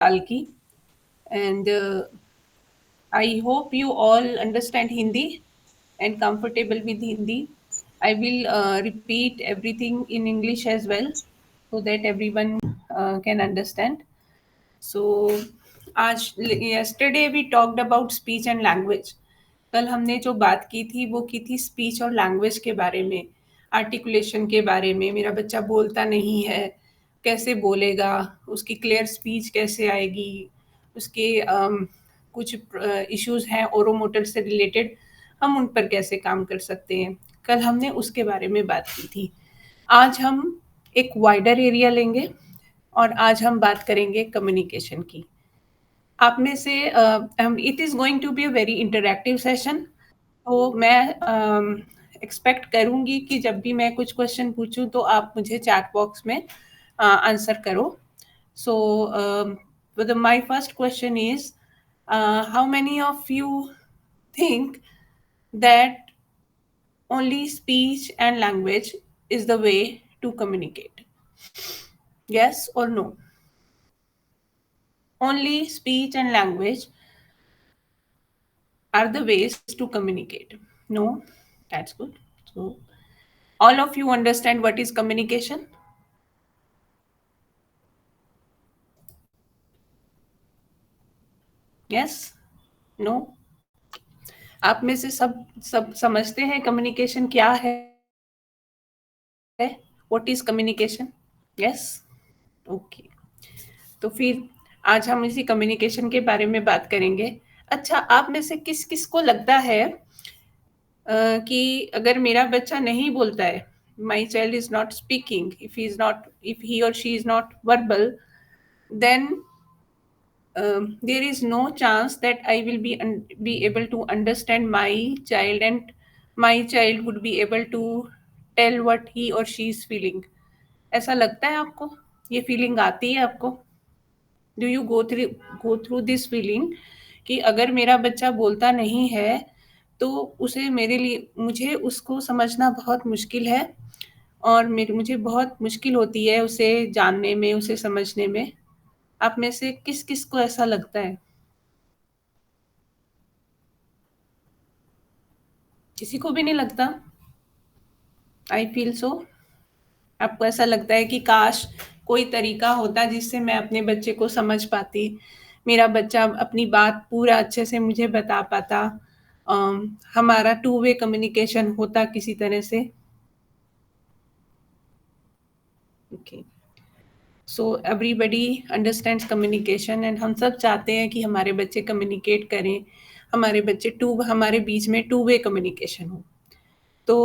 साल की and I hope you all understand Hindi and comfortable with Hindi. I will repeat everything in English as well so that everyone can understand. So आज yesterday we talked about speech and language. कल हमने जो बात की थी वो की थी स्पीच और लैंग्वेज के बारे में, आर्टिकुलेशन के बारे में। मेरा बच्चा बोलता नहीं है, कैसे बोलेगा, उसकी क्लियर स्पीच कैसे आएगी, उसके कुछ इश्यूज हैं ओरोमोटर से रिलेटेड, हम उन पर कैसे काम कर सकते हैं। कल हमने उसके बारे में बात की थी। आज हम एक वाइडर एरिया लेंगे और आज हम बात करेंगे कम्युनिकेशन की। आप में से it is going to be a very interactive session. तो मैं एक्सपेक्ट करूँगी कि जब भी मैं कुछ क्वेश्चन पूछूँ तो आप मुझे चैट बॉक्स में आंसर करो। So my first question is how many of you think that only speech and language is the way to communicate? Yes or no? Only speech and language are the ways to communicate. No? That's good. So, all of you understand what is communication? Yes? No? आप में से सब समझते हैं communication क्या है? What is communication? Yes? Okay. तो फिर आज हम इसी कम्युनिकेशन के बारे में बात करेंगे। अच्छा, आप में से किस-किस को लगता है कि अगर मेरा बच्चा नहीं बोलता है, my child is not speaking, if he or she is not verbal, then there is no chance that I will be able to understand my child, and my child would be able to tell what he or she is feeling. ऐसा लगता है आपको? ये feeling आती है आपको? Do you go through this feeling कि अगर मेरा बच्चा बोलता नहीं है तो उसे मेरे लिए मुझे उसको समझना बहुत मुश्किल है और मुझे बहुत मुश्किल होती है उसे जानने में, उसे समझने में। आप में से किस-किस को ऐसा लगता है? किसी को भी नहीं लगता? I feel so. आपको ऐसा लगता है कि काश कोई तरीका होता जिससे मैं अपने बच्चे को समझ पाती, मेरा बच्चा अपनी बात पूरा अच्छे से मुझे बता पाता, हमारा टू वे कम्युनिकेशन होता किसी तरह से। Okay, so everybody understands communication and हम सब चाहते हैं कि हमारे बच्चे कम्युनिकेट करें, हमारे बीच में टू वे कम्युनिकेशन हो। तो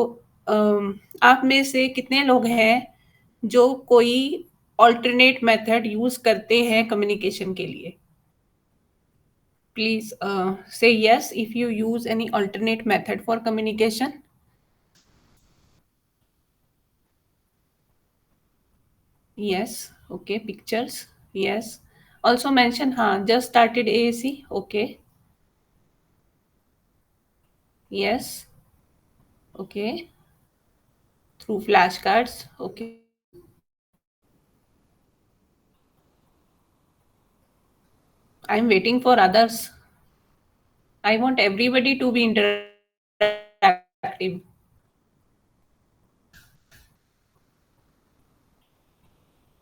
आप में से कितने लोग हैं जो कोई अल्टरनेट मेथड यूज़ करते हैं कम्युनिकेशन के लिए? प्लीज़ से yes if you use any alternate method for communication. Yes, okay, pictures, yes. Also mention, हाँ, just started AAC, okay, yes, okay, through flash cards, okay. I am waiting for others. I want everybody to be interactive.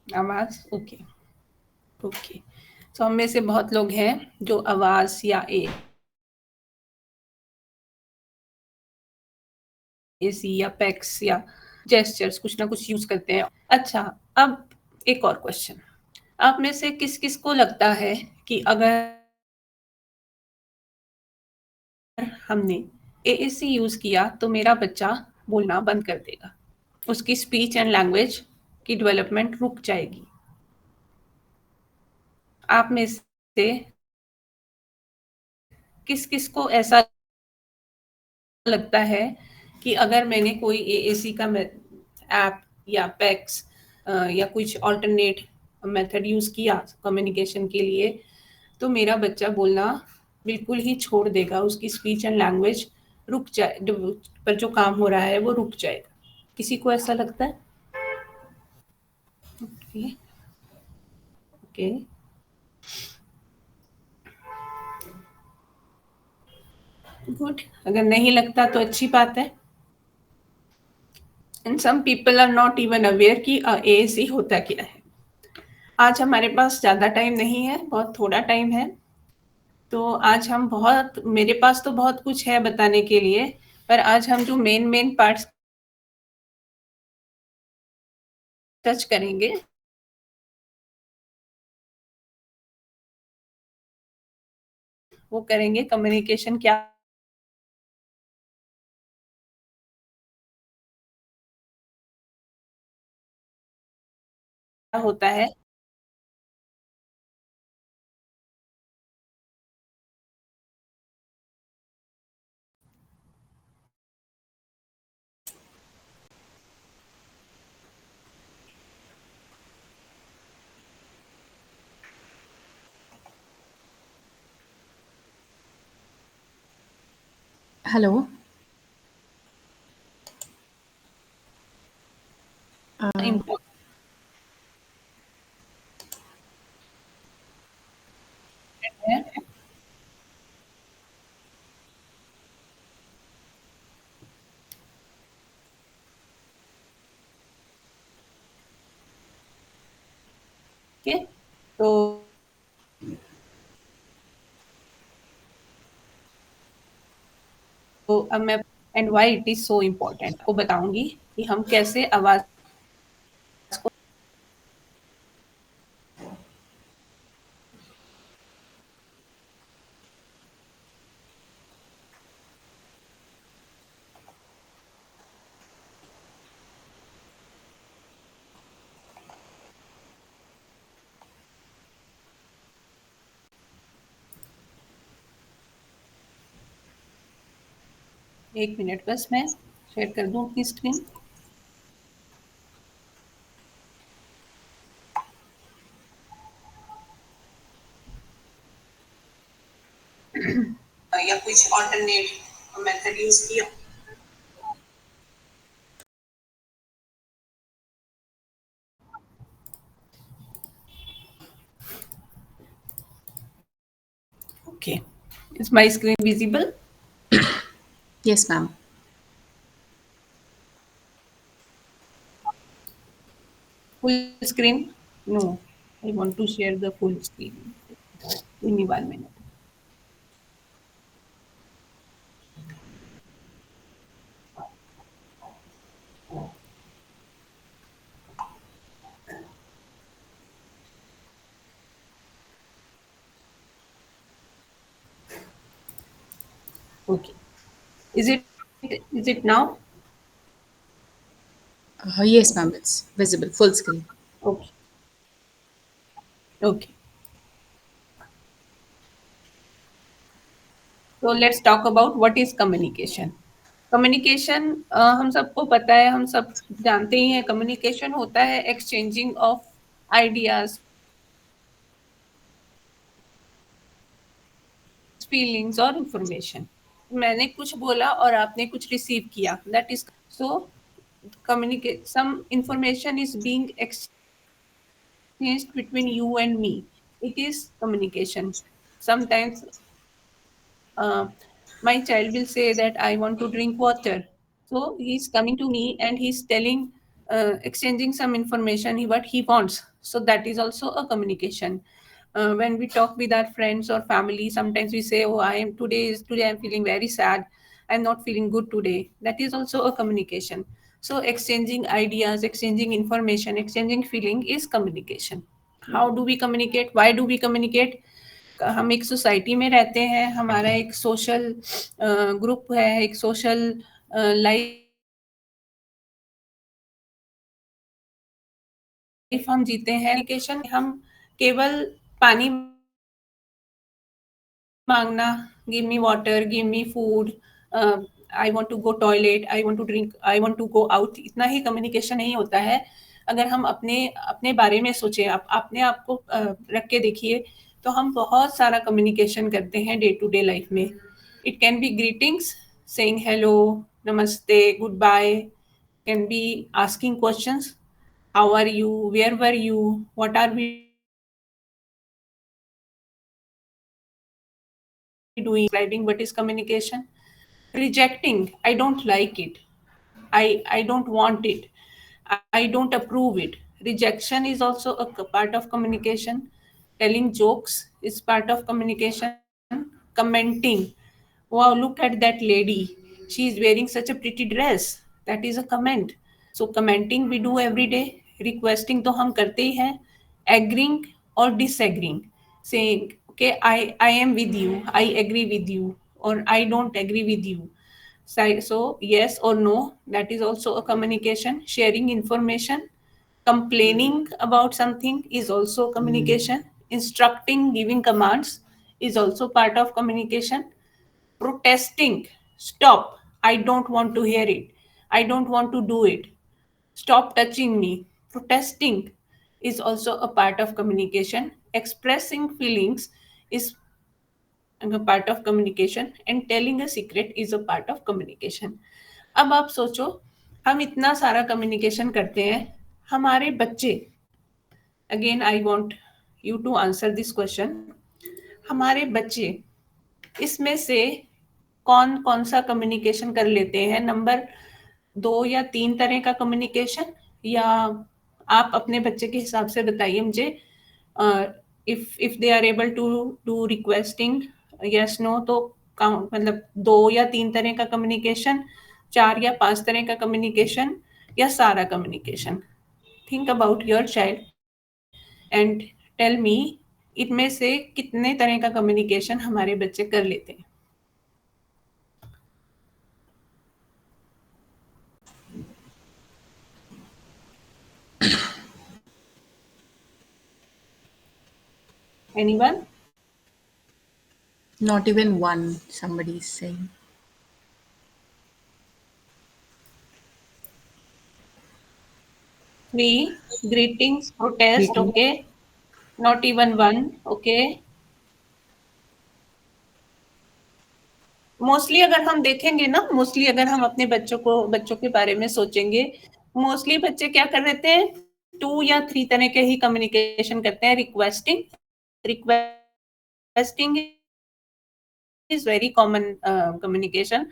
आवाज़, okay, okay. So हम में से बहुत लोग हैं जो आवाज़ या एसी या पैक्स या जेस्चर्स कुछ ना कुछ यूज़ करते हैं। अच्छा, अब एक और क्वेश्चन। आप में से किस-किस को लगता है कि अगर हमने एएसी यूज़ किया तो मेरा बच्चा बोलना बंद कर देगा? उसकी स्पीच एंड लैंग्वेज की डेवलपमेंट रुक जाएगी। आप में से किस-किस को ऐसा लगता है कि अगर मैंने कोई एएसी का ऐप या पैक्स या कुछ अल्टरनेट मेथड यूज़ किया कम्युनिकेशन के लिए, तो मेरा बच्चा बोलना बिल्कुल ही छोड़ देगा, उसकी स्पीच एंड लैंग्वेज रुक जाए, पर जो काम हो रहा है वो रुक जाएगा। किसी को ऐसा लगता है? ओके, ओके, गुड, अगर नहीं लगता तो अच्छी बात है। And some people are not even aware कि एएससी होता क्या है। आज हमारे पास ज़्यादा टाइम नहीं है, बहुत थोड़ा टाइम है। तो आज हम बहुत मेरे पास तो बहुत कुछ है बताने के लिए, पर आज हम जो मेन मेन पार्ट्स टच करेंगे, वो करेंगे कम्युनिकेशन क्या होता है। Hello. इम्पोर्टेंट है कि तो अब मैं and why it is so important आपको बताऊंगी कि हम कैसे आवाज को। एक मिनट बस मैं शेयर कर दूं अपनी स्क्रीन। या कुछ ऑल्टरनेट मेथड यूज किया। Okay, is my screen visible? Yes, ma'am. Full screen? No, I want to share the full screen. Give me 1 minute. Okay, is it now? Yes, ma'am. It's visible, full screen. Okay, okay, तो let's talk about what is communication. Communication हम सबको पता है, हम सब जानते ही हैं। Communication होता है एक्सचेंजिंग ऑफ आइडियाज, फीलिंग्स और इंफॉर्मेशन। मैंने कुछ बोला और आपने कुछ रिसीव किया, that is so communicate. Some information is being exchanged between you and me. It is communication. Sometimes uh, my child will say that I want to drink water. So he's coming to me and he's telling, exchanging some information what he wants. So that is also a communication. When we talk with our friends or family, sometimes we say, "Oh, today I'm feeling very sad. I'm not feeling good today." That is also a communication. So exchanging ideas, exchanging information, exchanging feeling is communication. How do we communicate, why do we communicate? हम एक society में रहते हैं, हमारा एक social group है, एक social life हम जीते हैं। एजुकेशन हम केवल पानी मांगना, give me water, give me food, I want to go toilet, I want to drink, I want to go out, इतना ही कम्युनिकेशन नहीं होता है। अगर हम अपने अपने बारे में सोचें, आप अपने आप को रख के देखिए, तो हम बहुत सारा कम्युनिकेशन करते हैं डे टू डे लाइफ में। It can be greetings, saying hello, नमस्ते, goodbye, can be asking questions, how are you, where were you, what are we doing describing what is communication. Rejecting, I don't like it, I don't want it, I don't approve it. Rejection is also a part of communication. Telling jokes is part of communication. Commenting, wow, look at that lady, she is wearing such a pretty dress, that is a comment. So commenting we do every day. Requesting तो हम करते ही हैं. Agreeing or disagreeing, saying okay, I am with you, I agree with you, or I don't agree with you. So yes or no, that is also a communication. Sharing information. Complaining about something is also communication. Instructing, giving commands is also part of communication. Protesting, stop, I don't want to hear it, I don't want to do it, stop touching me. Protesting is also a part of communication. Expressing feelings is a part of communication, and telling a secret is a part of communication. अब आप सोचो, हम इतना सारा communication करते हैं, हमारे बच्चे, again I want you to answer this question, हमारे बच्चे इसमें से कौन कौन सा कम्युनिकेशन कर लेते हैं? नंबर 2 या 3 तरह का कम्युनिकेशन, या आप अपने बच्चे के हिसाब से बताइए मुझे. If they are able to do requesting, yes no, तो काउंट, मतलब 2 या 3 तरह का कम्युनिकेशन, 4 या 5 तरह का कम्युनिकेशन, या सारा communication. Think about your child and tell me, इनमें से कितने तरह का कम्युनिकेशन हमारे बच्चे कर लेते हैं. Anyone? Not even one, somebody is saying. Three. Greetings, protest, Greeting. okay. Not even one, okay. Mostly अगर हम देखेंगे ना, मोस्टली अगर हम अपने बच्चों के बारे में सोचेंगे, मोस्टली बच्चे क्या कर रहे हैं, 2 या 3 तरह के ही कम्युनिकेशन करते हैं. Requesting is very common communication,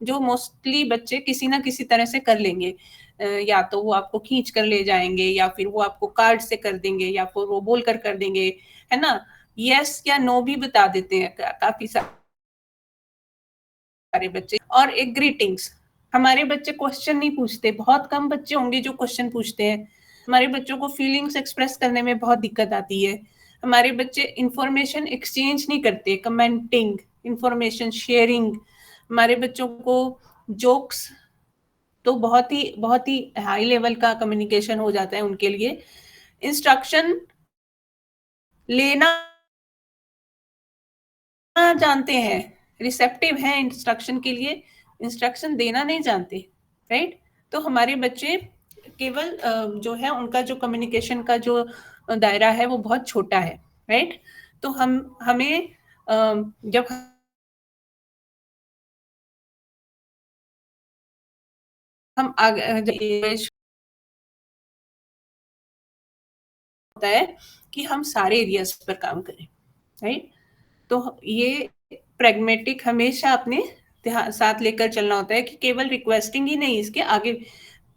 जो मोस्टली बच्चे किसी ना किसी तरह से कर लेंगे. या तो वो आपको खींच कर ले जाएंगे, या फिर वो आपको कार्ड से कर देंगे, या फिर वो बोल कर देंगे, है ना. यस या नो भी बता देते हैं काफी सारे बच्चे. और एक ग्रीटिंग्स, हमारे बच्चे क्वेश्चन नहीं पूछते, बहुत कम बच्चे होंगे जो क्वेश्चन पूछते हैं. हमारे बच्चों को फीलिंग्स एक्सप्रेस करने में बहुत दिक्कत आती है. हमारे बच्चे इंफॉर्मेशन एक्सचेंज नहीं करते, कमेंटिंग, इंफॉर्मेशन शेयरिंग. हमारे बच्चों को जोक्स तो बहुत ही हाई लेवल का कम्युनिकेशन हो जाता है उनके लिए. इंस्ट्रक्शन लेना जानते हैं, रिसेप्टिव हैं इंस्ट्रक्शन के लिए, इंस्ट्रक्शन देना नहीं जानते, राइट. तो हमारे बच्चे केवल जो है उनका जो कम्युनिकेशन का जो दायरा है वो बहुत छोटा है, राइट. तो हमें जब हम आगे होता है कि हम सारे एरियाज पर काम करें, राइट. तो ये प्रैग्मेटिक हमेशा अपने साथ लेकर चलना होता है कि केवल रिक्वेस्टिंग ही नहीं, इसके आगे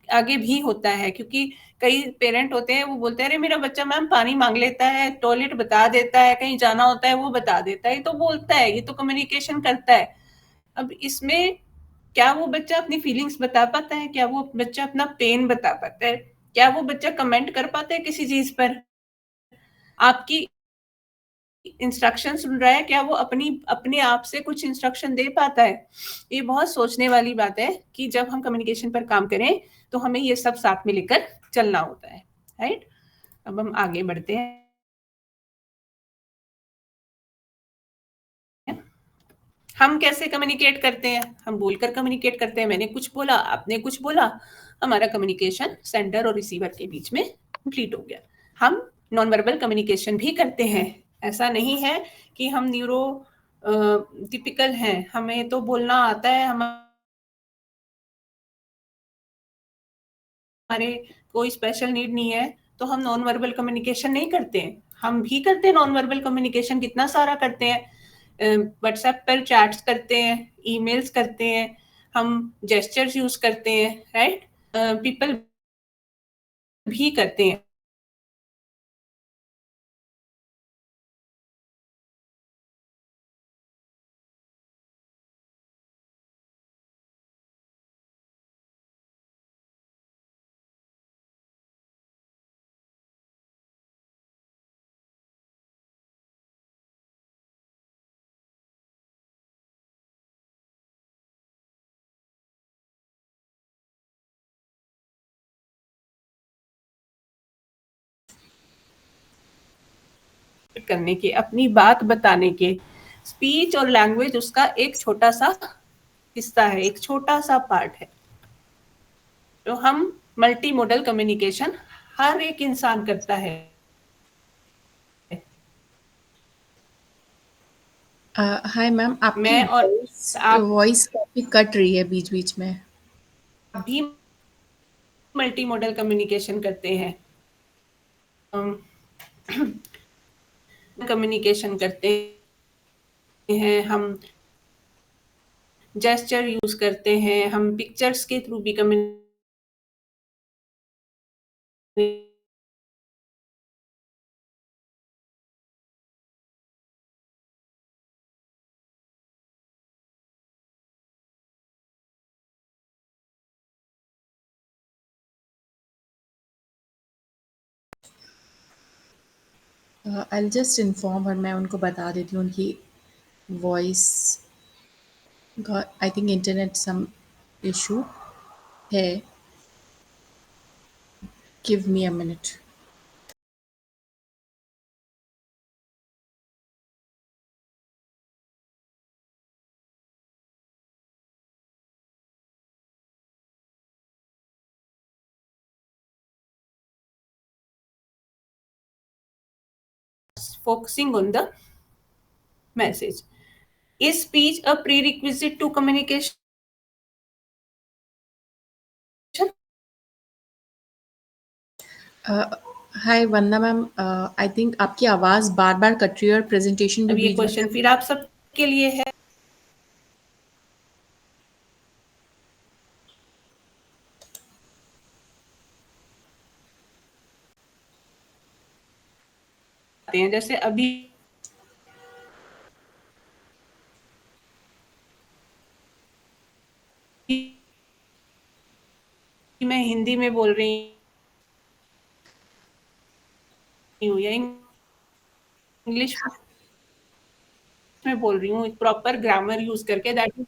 आगे भी होता है. क्योंकि कई पेरेंट होते हैं, वो बोलते हैं अरे मेरा बच्चा मैम पानी मांग लेता है, टॉयलेट बता देता है, कहीं जाना होता है वो बता देता है, ये तो बोलता है, ये तो कम्युनिकेशन करता है. अब इसमें क्या वो बच्चा अपनी फीलिंग्स बता पाता है? क्या वो बच्चा अपना पेन बता पाता है? क्या वो बच्चा कमेंट कर पाता है किसी चीज पर? आपकी इंस्ट्रक्शन सुन रहा है, क्या वो अपने आप से कुछ इंस्ट्रक्शन दे पाता है? ये बहुत सोचने वाली बात है कि जब हम कम्युनिकेशन पर काम करें तो हमें ये सब साथ में लेकर चलना होता है, राइट. अब हम आगे बढ़ते हैं. हम कैसे कम्युनिकेट करते हैं? हम बोलकर कम्युनिकेट करते हैं. मैंने कुछ बोला, आपने कुछ बोला, हमारा कम्युनिकेशन सेंडर और रिसीवर के बीच में कंप्लीट हो गया. हम नॉन वर्बल कम्युनिकेशन भी करते हैं. ऐसा नहीं है कि हम न्यूरो टिपिकल हैं, हमें तो बोलना आता है, हमारे कोई स्पेशल नीड नहीं है, तो हम नॉन वर्बल कम्युनिकेशन नहीं करते हैं. हम भी करते हैं नॉन वर्बल कम्युनिकेशन, कितना सारा करते हैं. व्हाट्सएप पर चैट्स करते हैं, ईमेल्स करते हैं, हम जेस्चर्स यूज करते हैं, राइट? पीपल भी करते हैं। करने के, अपनी बात बताने के, स्पीच और लैंग्वेज उसका एक छोटा सा हिस्सा है, एक छोटा सा पार्ट है। तो हम मल्टी मोडल कम्युनिकेशन हर एक इंसान करता है। हाय मैम, आपकी मैं और वॉइस आप वॉइस काफ़ी कट रही है बीच बीच में। भी मल्टी मोडल कम्युनिकेशन करते हैं, कम्युनिकेशन करते हैं, हम जेस्चर यूज करते हैं, हम पिक्चर्स के थ्रू भी communicate I just inform her, मैं उनको बता देती हूँ उनकी वॉइस का I think internet some issue है। Give me a minute. focusing on the message. Is speech a prerequisite to communication? Hi Vandana ma'am, I think आपकी आवाज़ बार बार कट रही है और प्रेजेंटेशन भी अब ये बीच बीच क्वेश्चन फिर आप सबके लिए है। जैसे अभी मैं हिंदी में बोल रही हूँ या इंग्लिश में बोल रही हूँ, प्रॉपर ग्रामर यूज करके, दैट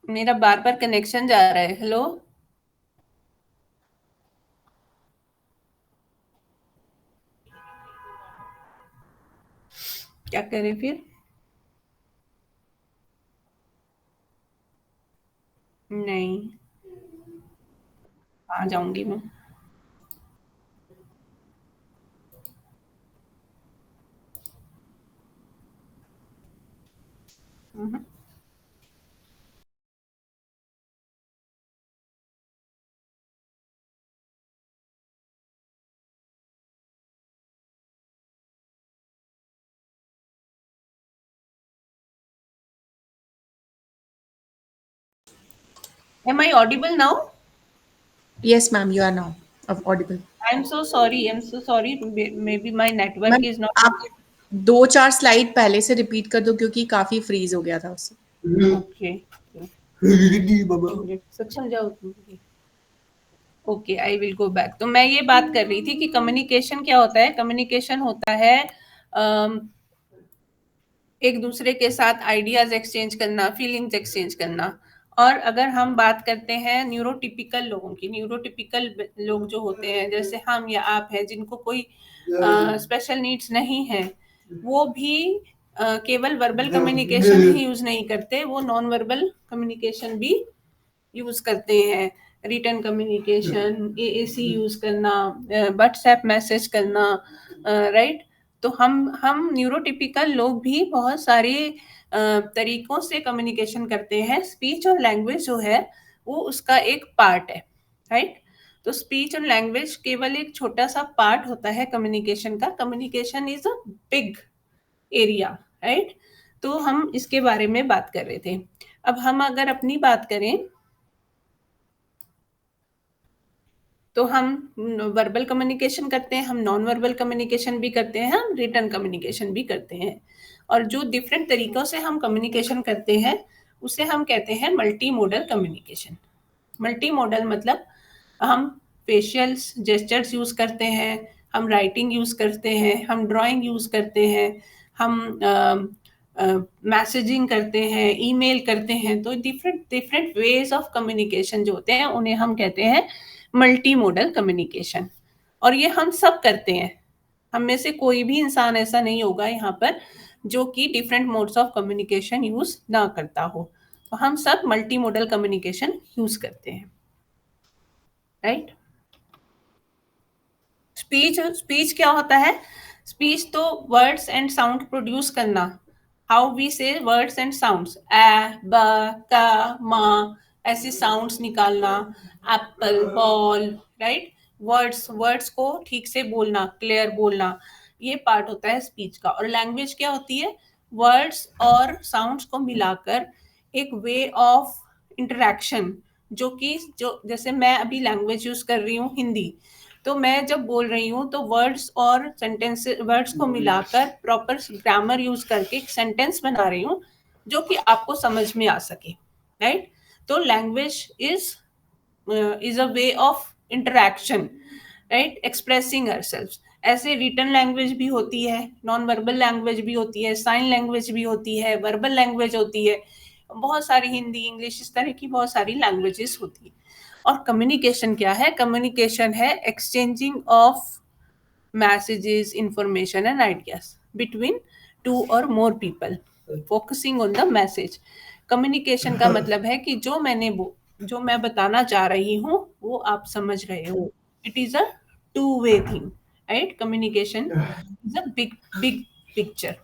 मेरा बार बार कनेक्शन जा रहा है। हेलो, क्या करें फिर? नहीं, आ जाऊंगी मैं। Am I audible now? Yes ma'am, you are now audible. I'm so sorry. I'm so sorry. Maybe my network ma'am is not आप 2-4 स्लाइड पहले से रिपीट कर दो क्योंकि काफ़ी फ्रीज हो गया था उससे। okay. सक्षम जाओ तुम। Okay, I will go back. तो मैं ये बात कर रही थी कि कम्युनिकेशन क्या होता है। कम्युनिकेशन होता है एक दूसरे के साथ आइडियाज एक्सचेंज करना, फीलिंग्स एक्सचेंज करना। और अगर हम बात करते हैं न्यूरोटिपिकल लोगों की, न्यूरोटिपिकल लोग जो होते हैं जैसे हम या आप हैं, जिनको कोई स्पेशल नीड्स नहीं है, वो भी केवल वर्बल कम्युनिकेशन ही यूज नहीं करते, वो नॉन वर्बल कम्युनिकेशन भी यूज करते हैं। रिटर्न कम्युनिकेशन, एएसी यूज करना, व्हाट्सएप मैसेज करना, राइट? तो हम न्यूरोटिपिकल लोग भी बहुत सारे तरीकों से कम्युनिकेशन करते हैं। स्पीच और लैंग्वेज जो है वो उसका एक पार्ट है, राइट? तो स्पीच और लैंग्वेज केवल एक छोटा सा पार्ट होता है कम्युनिकेशन का। Communication is a big area, right? तो हम इसके बारे में बात कर रहे थे। अब हम अगर अपनी बात करें तो हम वर्बल कम्युनिकेशन करते हैं, हम नॉन वर्बल कम्युनिकेशन भी करते हैं, हम रिटन कम्युनिकेशन भी करते हैं। और जो डिफरेंट तरीकों से हम कम्युनिकेशन करते हैं उसे हम कहते हैं multi modal communication. Multi modal मतलब हम फेशियल जेस्चर्स यूज करते हैं, हम राइटिंग यूज करते हैं, हम ड्राइंग यूज करते हैं, हम मैसेजिंग करते हैं, ईमेल करते हैं। तो different different ways of communication जो होते हैं उन्हें हम कहते हैं मल्टी मॉडल कम्युनिकेशन। और ये हम सब करते हैं। हम में से कोई भी इंसान ऐसा नहीं होगा यहाँ पर जो कि different modes of communication use ना करता हो। तो हम सब मल्टी मॉडल कम्युनिकेशन यूज करते हैं, राइट? स्पीच स्पीच क्या होता है? स्पीच तो वर्ड्स एंड साउंड प्रोड्यूस करना। हाउ वी से वर्ड्स एंड साउंड्स, ए ब का मा, ऐसे साउंड्स निकालना, Apple ball, right? Words words को ठीक से बोलना, क्लियर बोलना, ये पार्ट होता है स्पीच का। और लैंग्वेज क्या होती है? वर्ड्स और साउंड्स को मिलाकर एक वे ऑफ इंटरेक्शन, जो कि जो जैसे मैं अभी लैंग्वेज यूज कर रही हूँ हिंदी, तो मैं जब बोल रही हूँ तो वर्ड्स और सेंटेंस वर्ड्स को मिलाकर प्रॉपर ग्रामर यूज करके एक सेंटेंस बना रही हूँ जो कि आपको समझ में आ सके, राइट? तो language is a way of interaction, right, expressing ourselves. ऐसे रिटन लैंग्वेज भी होती है, नॉन वर्बल लैंग्वेज भी होती है, साइन लैंग्वेज भी होती है, वर्बल लैंग्वेज होती है, बहुत सारी हिंदी इंग्लिश इस तरह की बहुत सारी लैंग्वेजेस होती है। और कम्युनिकेशन क्या है? कम्युनिकेशन है exchanging of messages, information and ideas between two or more people, focusing on the message. Communication का मतलब है कि जो मैं बताना चाह रही हूँ वो आप समझ रहे हो। It is a two way thing, right? Communication is a big big picture.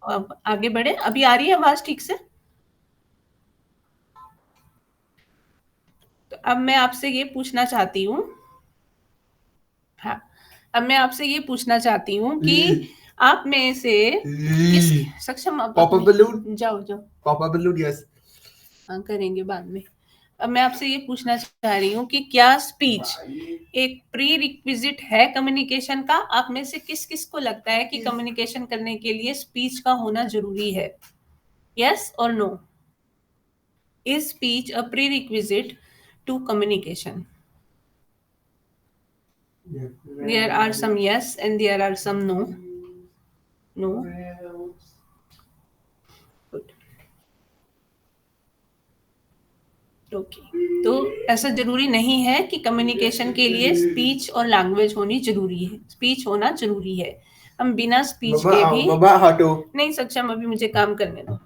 अब आगे बढ़े। अभी आ रही है आवाज ठीक से? तो अब मैं आपसे ये पूछना चाहती हूँ, हाँ, अब मैं आपसे ये पूछना चाहती हूँ कि आप में से किस सक्षम अब Pop up balloon? जाओ जाओ, Pop up balloon, yes. हाँ करेंगे बाद में। अब मैं आपसे ये पूछना चाह रही हूँ कि क्या स्पीच एक प्री रिक्विजिट है कम्युनिकेशन का? आप में से किस किस को लगता है कि कम्युनिकेशन करने के लिए स्पीच का होना जरूरी है? यस और no? Is speech a prerequisite to communication? There are some yes and there are some no. No. Good. Okay. तो ऐसा जरूरी नहीं है कि कम्युनिकेशन के लिए स्पीच और लैंग्वेज होनी जरूरी है। स्पीच होना जरूरी है। हम बिना स्पीच के भी Mama, how to? नहीं सक्षम, अभी मुझे काम करने दो।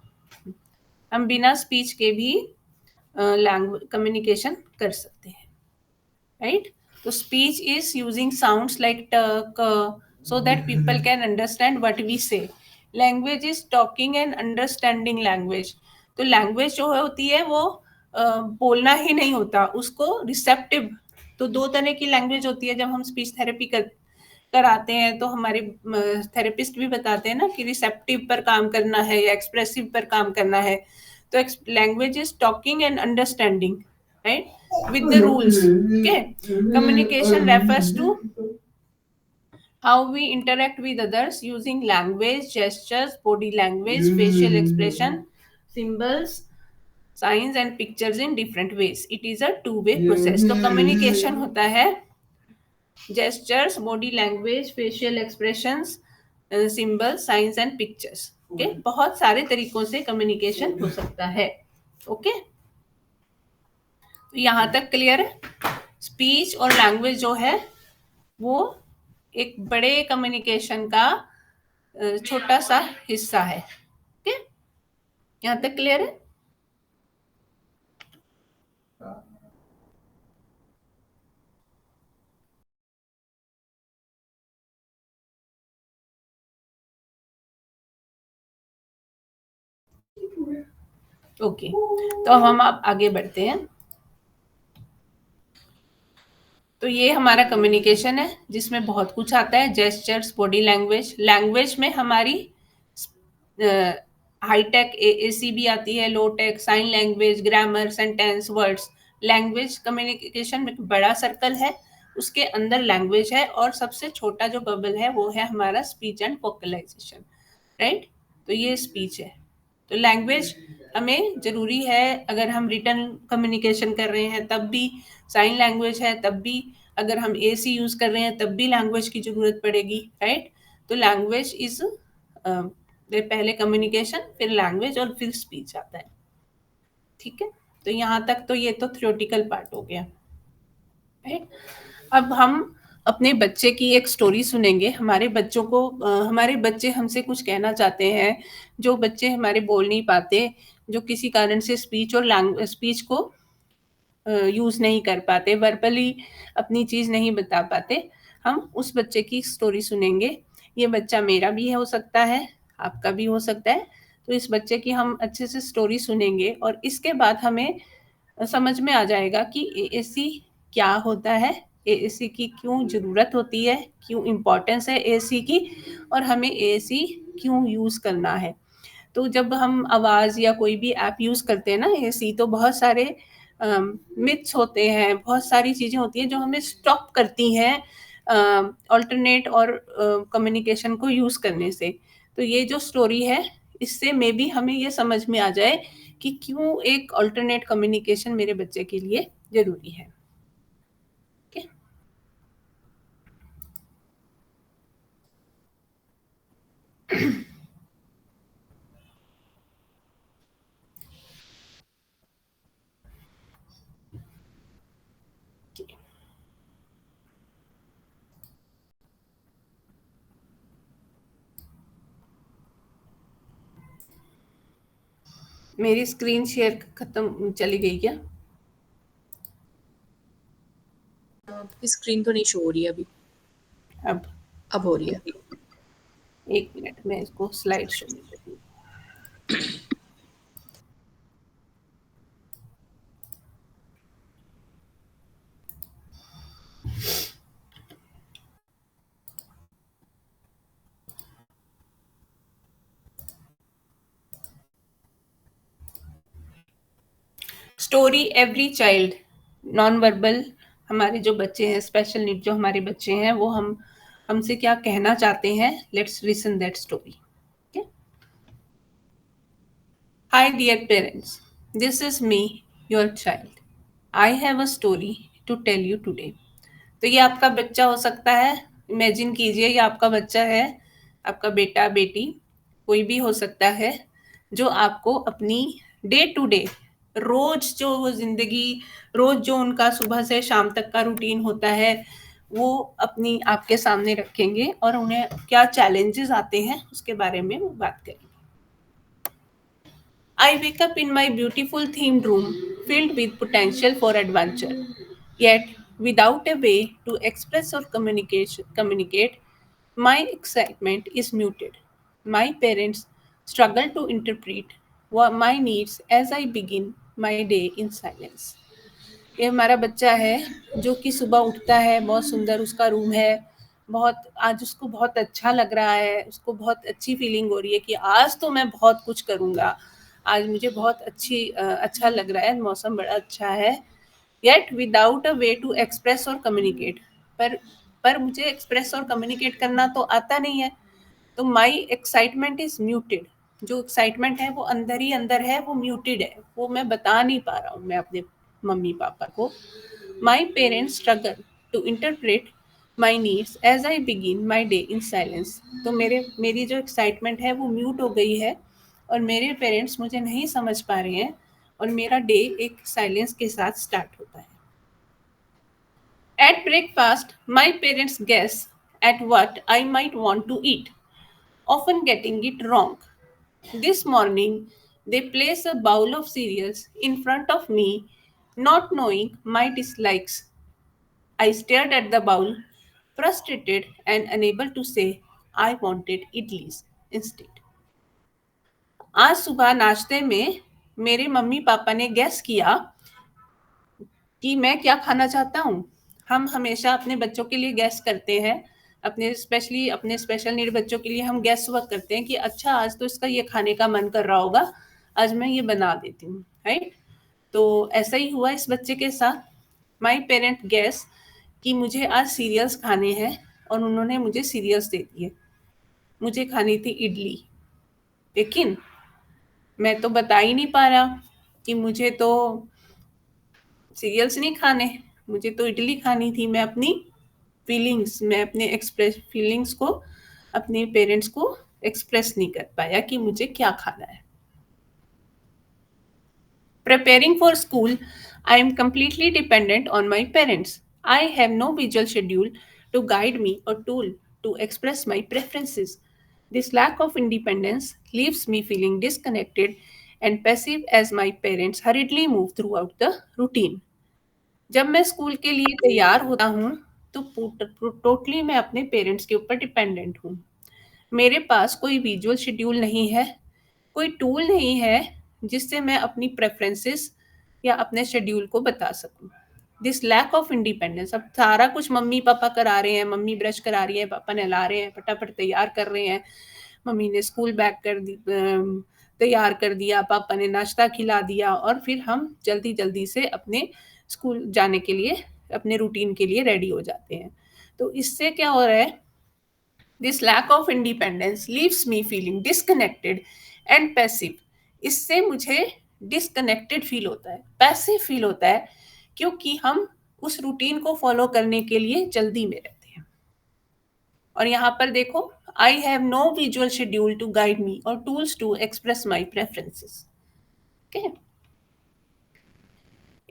हम बिना स्पीच के भी लैंग्वेज कम्युनिकेशन कर सकते हैं, right? So speech is using sounds like t, k, so that people can understand what we say. Language is talking and understanding language. तो लैंग्वेज जो होती है वो बोलना ही नहीं होता, उसको रिसेप्टिव। तो दो तरह की लैंग्वेज होती है। जब हम स्पीच थेरेपी कराते हैं तो हमारे थेरेपिस्ट भी बताते हैं ना कि रिसेप्टिव पर काम करना है या एक्सप्रेसिव पर काम करना है। तो language is talking and understanding, right, with the rules. Okay, communication refers to how we interact with others using language, gestures, body language, facial expression, symbols, signs and pictures in different ways. It is a two-way process. तो communication होता है gestures, body language, facial expressions, symbols, signs and pictures. Okay, बहुत सारे तरीकों से communication हो सकता है। Okay, तो यहाँ तक क्लियर है? स्पीच और लैंग्वेज जो है वो एक बड़े कम्युनिकेशन का छोटा सा हिस्सा है। ओके, यहाँ तक क्लियर है? ओके, तो अब हम आप आगे बढ़ते हैं। तो ये हमारा कम्युनिकेशन है जिसमें बहुत कुछ आता है, जेस्चर्स, बॉडी लैंग्वेज। लैंग्वेज में हमारी हाईटेक एएसी भी आती है, low tech, sign language, grammar, sentence, words. Language communication में एक बड़ा सर्कल है, उसके अंदर लैंग्वेज है, और सबसे छोटा जो बबल है वो है हमारा स्पीच एंड वोकलाइजेशन, राइट। तो ये स्पीच है। तो लैंग्वेज हमें ज़रूरी है, अगर हम रिटर्न कम्युनिकेशन कर रहे हैं तब भी, साइन लैंग्वेज है तब भी, अगर हम एसी यूज़ कर रहे हैं तब भी लैंग्वेज की ज़रूरत पड़ेगी, राइट। तो लैंग्वेज इज़ पहले कम्युनिकेशन, फिर लैंग्वेज, और फिर स्पीच आता है, ठीक है। तो यहाँ तक तो ये तो थ्योरेटिकल पार्ट हो गया, राइट। अब हम अपने बच्चे की एक स्टोरी सुनेंगे। हमारे बच्चों को हमारे बच्चे हमसे कुछ कहना चाहते हैं, जो बच्चे हमारे बोल नहीं पाते, जो किसी कारण से स्पीच और स्पीच को यूज़ नहीं कर पाते, वर्बली अपनी चीज़ नहीं बता पाते, हम उस बच्चे की स्टोरी सुनेंगे। ये बच्चा मेरा भी हो सकता है, आपका भी हो सकता है। तो इस बच्चे की हम अच्छे से स्टोरी सुनेंगे, और इसके बाद हमें समझ में आ जाएगा कि एएसी क्या होता है, एएसी की क्यों ज़रूरत होती है, क्यों इम्पोर्टेंस है एएसी की, और हमें एएसी क्यों यूज़ करना है। तो जब हम आवाज़ या कोई भी ऐप यूज़ करते हैं ना एसी, तो बहुत सारे मिथ्स होते हैं, बहुत सारी चीज़ें होती हैं जो हमें स्टॉप करती हैं अल्टरनेट और कम्युनिकेशन को यूज़ करने से। तो ये जो स्टोरी है, इससे मे बी हमें ये समझ में आ जाए कि क्यों एक अल्टरनेट कम्युनिकेशन मेरे बच्चे के लिए ज़रूरी है। ओके। मेरी स्क्रीन शेयर खत्म चली गई क्या? स्क्रीन तो नहीं शो हो रही है अभी। अब अब हो रही है। एक मिनट, मैं इसको स्लाइड शो में करूँ। Story every child, non verbal, हमारे जो बच्चे हैं, स्पेशल नीड जो हमारे बच्चे हैं, वो हम हमसे क्या कहना चाहते हैं, let's listen that story. Hi dear parents, this is me, your child. I have a story to tell you today. तो ये आपका बच्चा हो सकता है, इमेजिन कीजिए ये आपका बच्चा है, आपका बेटा बेटी, कोई भी हो सकता है, जो आपको अपनी डे टू डे, रोज जो वो जिंदगी, रोज जो उनका सुबह से शाम तक का रूटीन होता है, वो अपनी आपके सामने रखेंगे, और उन्हें क्या चैलेंजेस आते हैं उसके बारे में वो बात करेंगे। I wake up in my beautiful themed room filled with potential for adventure. Yet, without a way to express or communicate, my excitement is muted. My parents struggle to interpret my needs as I begin my day in silence. ये हमारा बच्चा है जो कि सुबह उठता है, बहुत सुंदर उसका रूम है, बहुत आज उसको बहुत अच्छा लग रहा है, उसको बहुत अच्छी फीलिंग हो रही है कि आज तो मैं बहुत कुछ करूँगा, आज मुझे बहुत अच्छा लग रहा है, मौसम बड़ा अच्छा है। Yet without a way to express और कम्युनिकेट, पर पर मुझे एक्सप्रेस और कम्युनिकेट करना तो आता नहीं है। तो माई एक्साइटमेंट इज म्यूटेड, जो एक्साइटमेंट है वो अंदर ही अंदर है, वो म्यूटेड है, वो मैं बता नहीं पा रहा हूँ मैं अपने मम्मी पापा को। My parents struggle to interpret my needs as I begin my day in silence. तो मेरी जो एक्साइटमेंट है वो म्यूट हो गई है, और मेरे पेरेंट्स मुझे नहीं समझ पा रहे हैं, और मेरा डे एक साइलेंस के साथ स्टार्ट होता है। At breakfast, my parents guess at what I might want to eat, often getting it wrong. This morning, they place a bowl of cereals in front of me, not knowing my dislikes. I stared at the bowl, frustrated and unable to say I wanted idlis instead. आज सुबह नाश्ते में मेरे mummy papa ने guess किया कि मैं क्या खाना चाहता हूँ। हम हमेशा अपने बच्चों के लिए गेस करते हैं, अपने स्पेशली अपने स्पेशल नीड बच्चों के लिए हम गेस वर्क करते हैं कि अच्छा आज तो इसका ये खाने का मन कर रहा होगा, आज मैं ये बना देती हूँ, राइट? तो ऐसा ही हुआ इस बच्चे के साथ। माई पेरेंट गेस कि मुझे आज सीरियल्स खाने हैं और उन्होंने मुझे सीरियल्स दे दिए। मुझे खानी थी इडली, लेकिन मैं तो बता ही नहीं पा रहा कि मुझे तो सीरियल्स नहीं खाने, मुझे तो इडली खानी थी। मैं अपनी फीलिंग्स, मैं अपने एक्सप्रेस फीलिंग्स को अपने पेरेंट्स को एक्सप्रेस नहीं कर पाया कि मुझे क्या खाना है। Preparing for school, I am completely dependent on my parents. I have no visual schedule to guide me or tool to express my preferences. This lack of independence leaves me feeling disconnected and passive as my parents hurriedly move throughout the routine. जब मैं school के लिए तैयार होता हूँ तो totally मैं अपने पेरेंट्स के ऊपर डिपेंडेंट हूँ। मेरे पास कोई विजुअल शेड्यूल नहीं है, कोई टूल नहीं है जिससे मैं अपनी प्रेफरेंसेस या अपने शेड्यूल को बता सकूं। दिस लैक ऑफ इंडिपेंडेंस, अब सारा कुछ मम्मी पापा करा रहे हैं, मम्मी ब्रश करा रही है, पापा नहला रहे हैं, फटाफट तैयार कर रहे हैं, मम्मी ने स्कूल बैग तैयार कर दिया, पापा ने नाश्ता खिला दिया और फिर हम जल्दी जल्दी से अपने स्कूल जाने के लिए, अपने रूटीन के लिए रेडी हो जाते हैं। तो इससे क्या हो रहा है, this lack of independence leaves me feeling disconnected and passive. इससे मुझे डिस्कनेक्टेड फील होता है, पैसिव फील होता है, क्योंकि हम उस रूटीन को फॉलो करने के लिए जल्दी में रहते हैं। और यहाँ पर देखो, I have no visual schedule to guide me or tools to express my preferences. Okay.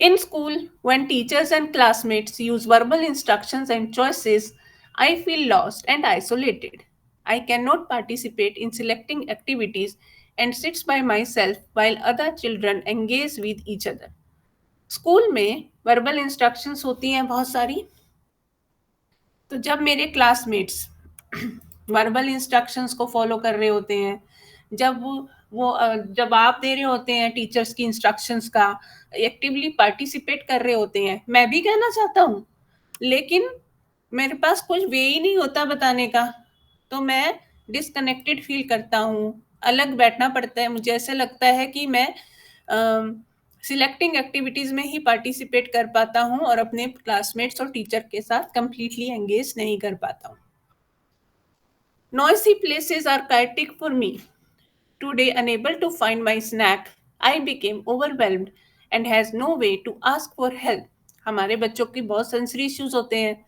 In school, when teachers and classmates use verbal instructions and choices, I feel lost and isolated. I cannot participate in selecting activities and sits by myself while other children engage with each other. School में verbal instructions होती हैं बहुत सारी, तो जब मेरे classmates verbal instructions को follow कर रहे होते हैं, जब जब आप दे रहे होते हैं टीचर्स की इंस्ट्रक्शंस का, एक्टिवली पार्टिसिपेट कर रहे होते हैं, मैं भी कहना चाहता हूँ, लेकिन मेरे पास कुछ वे ही नहीं होता बताने का, तो मैं डिस्कनेक्टेड फील करता हूँ, अलग बैठना पड़ता है। मुझे ऐसा लगता है कि मैं सिलेक्टिंग एक्टिविटीज में ही पार्टिसिपेट कर पाता हूँ और अपने क्लासमेट्स और टीचर के साथ कंप्लीटली एंगेज नहीं कर पाता हूँ। Noisy places are chaotic for me. Today, unable to find my snack, I became overwhelmed and has no way to ask for help. हमारे बच्चों की बहुत सेंसरी इश्यूज होते हैं।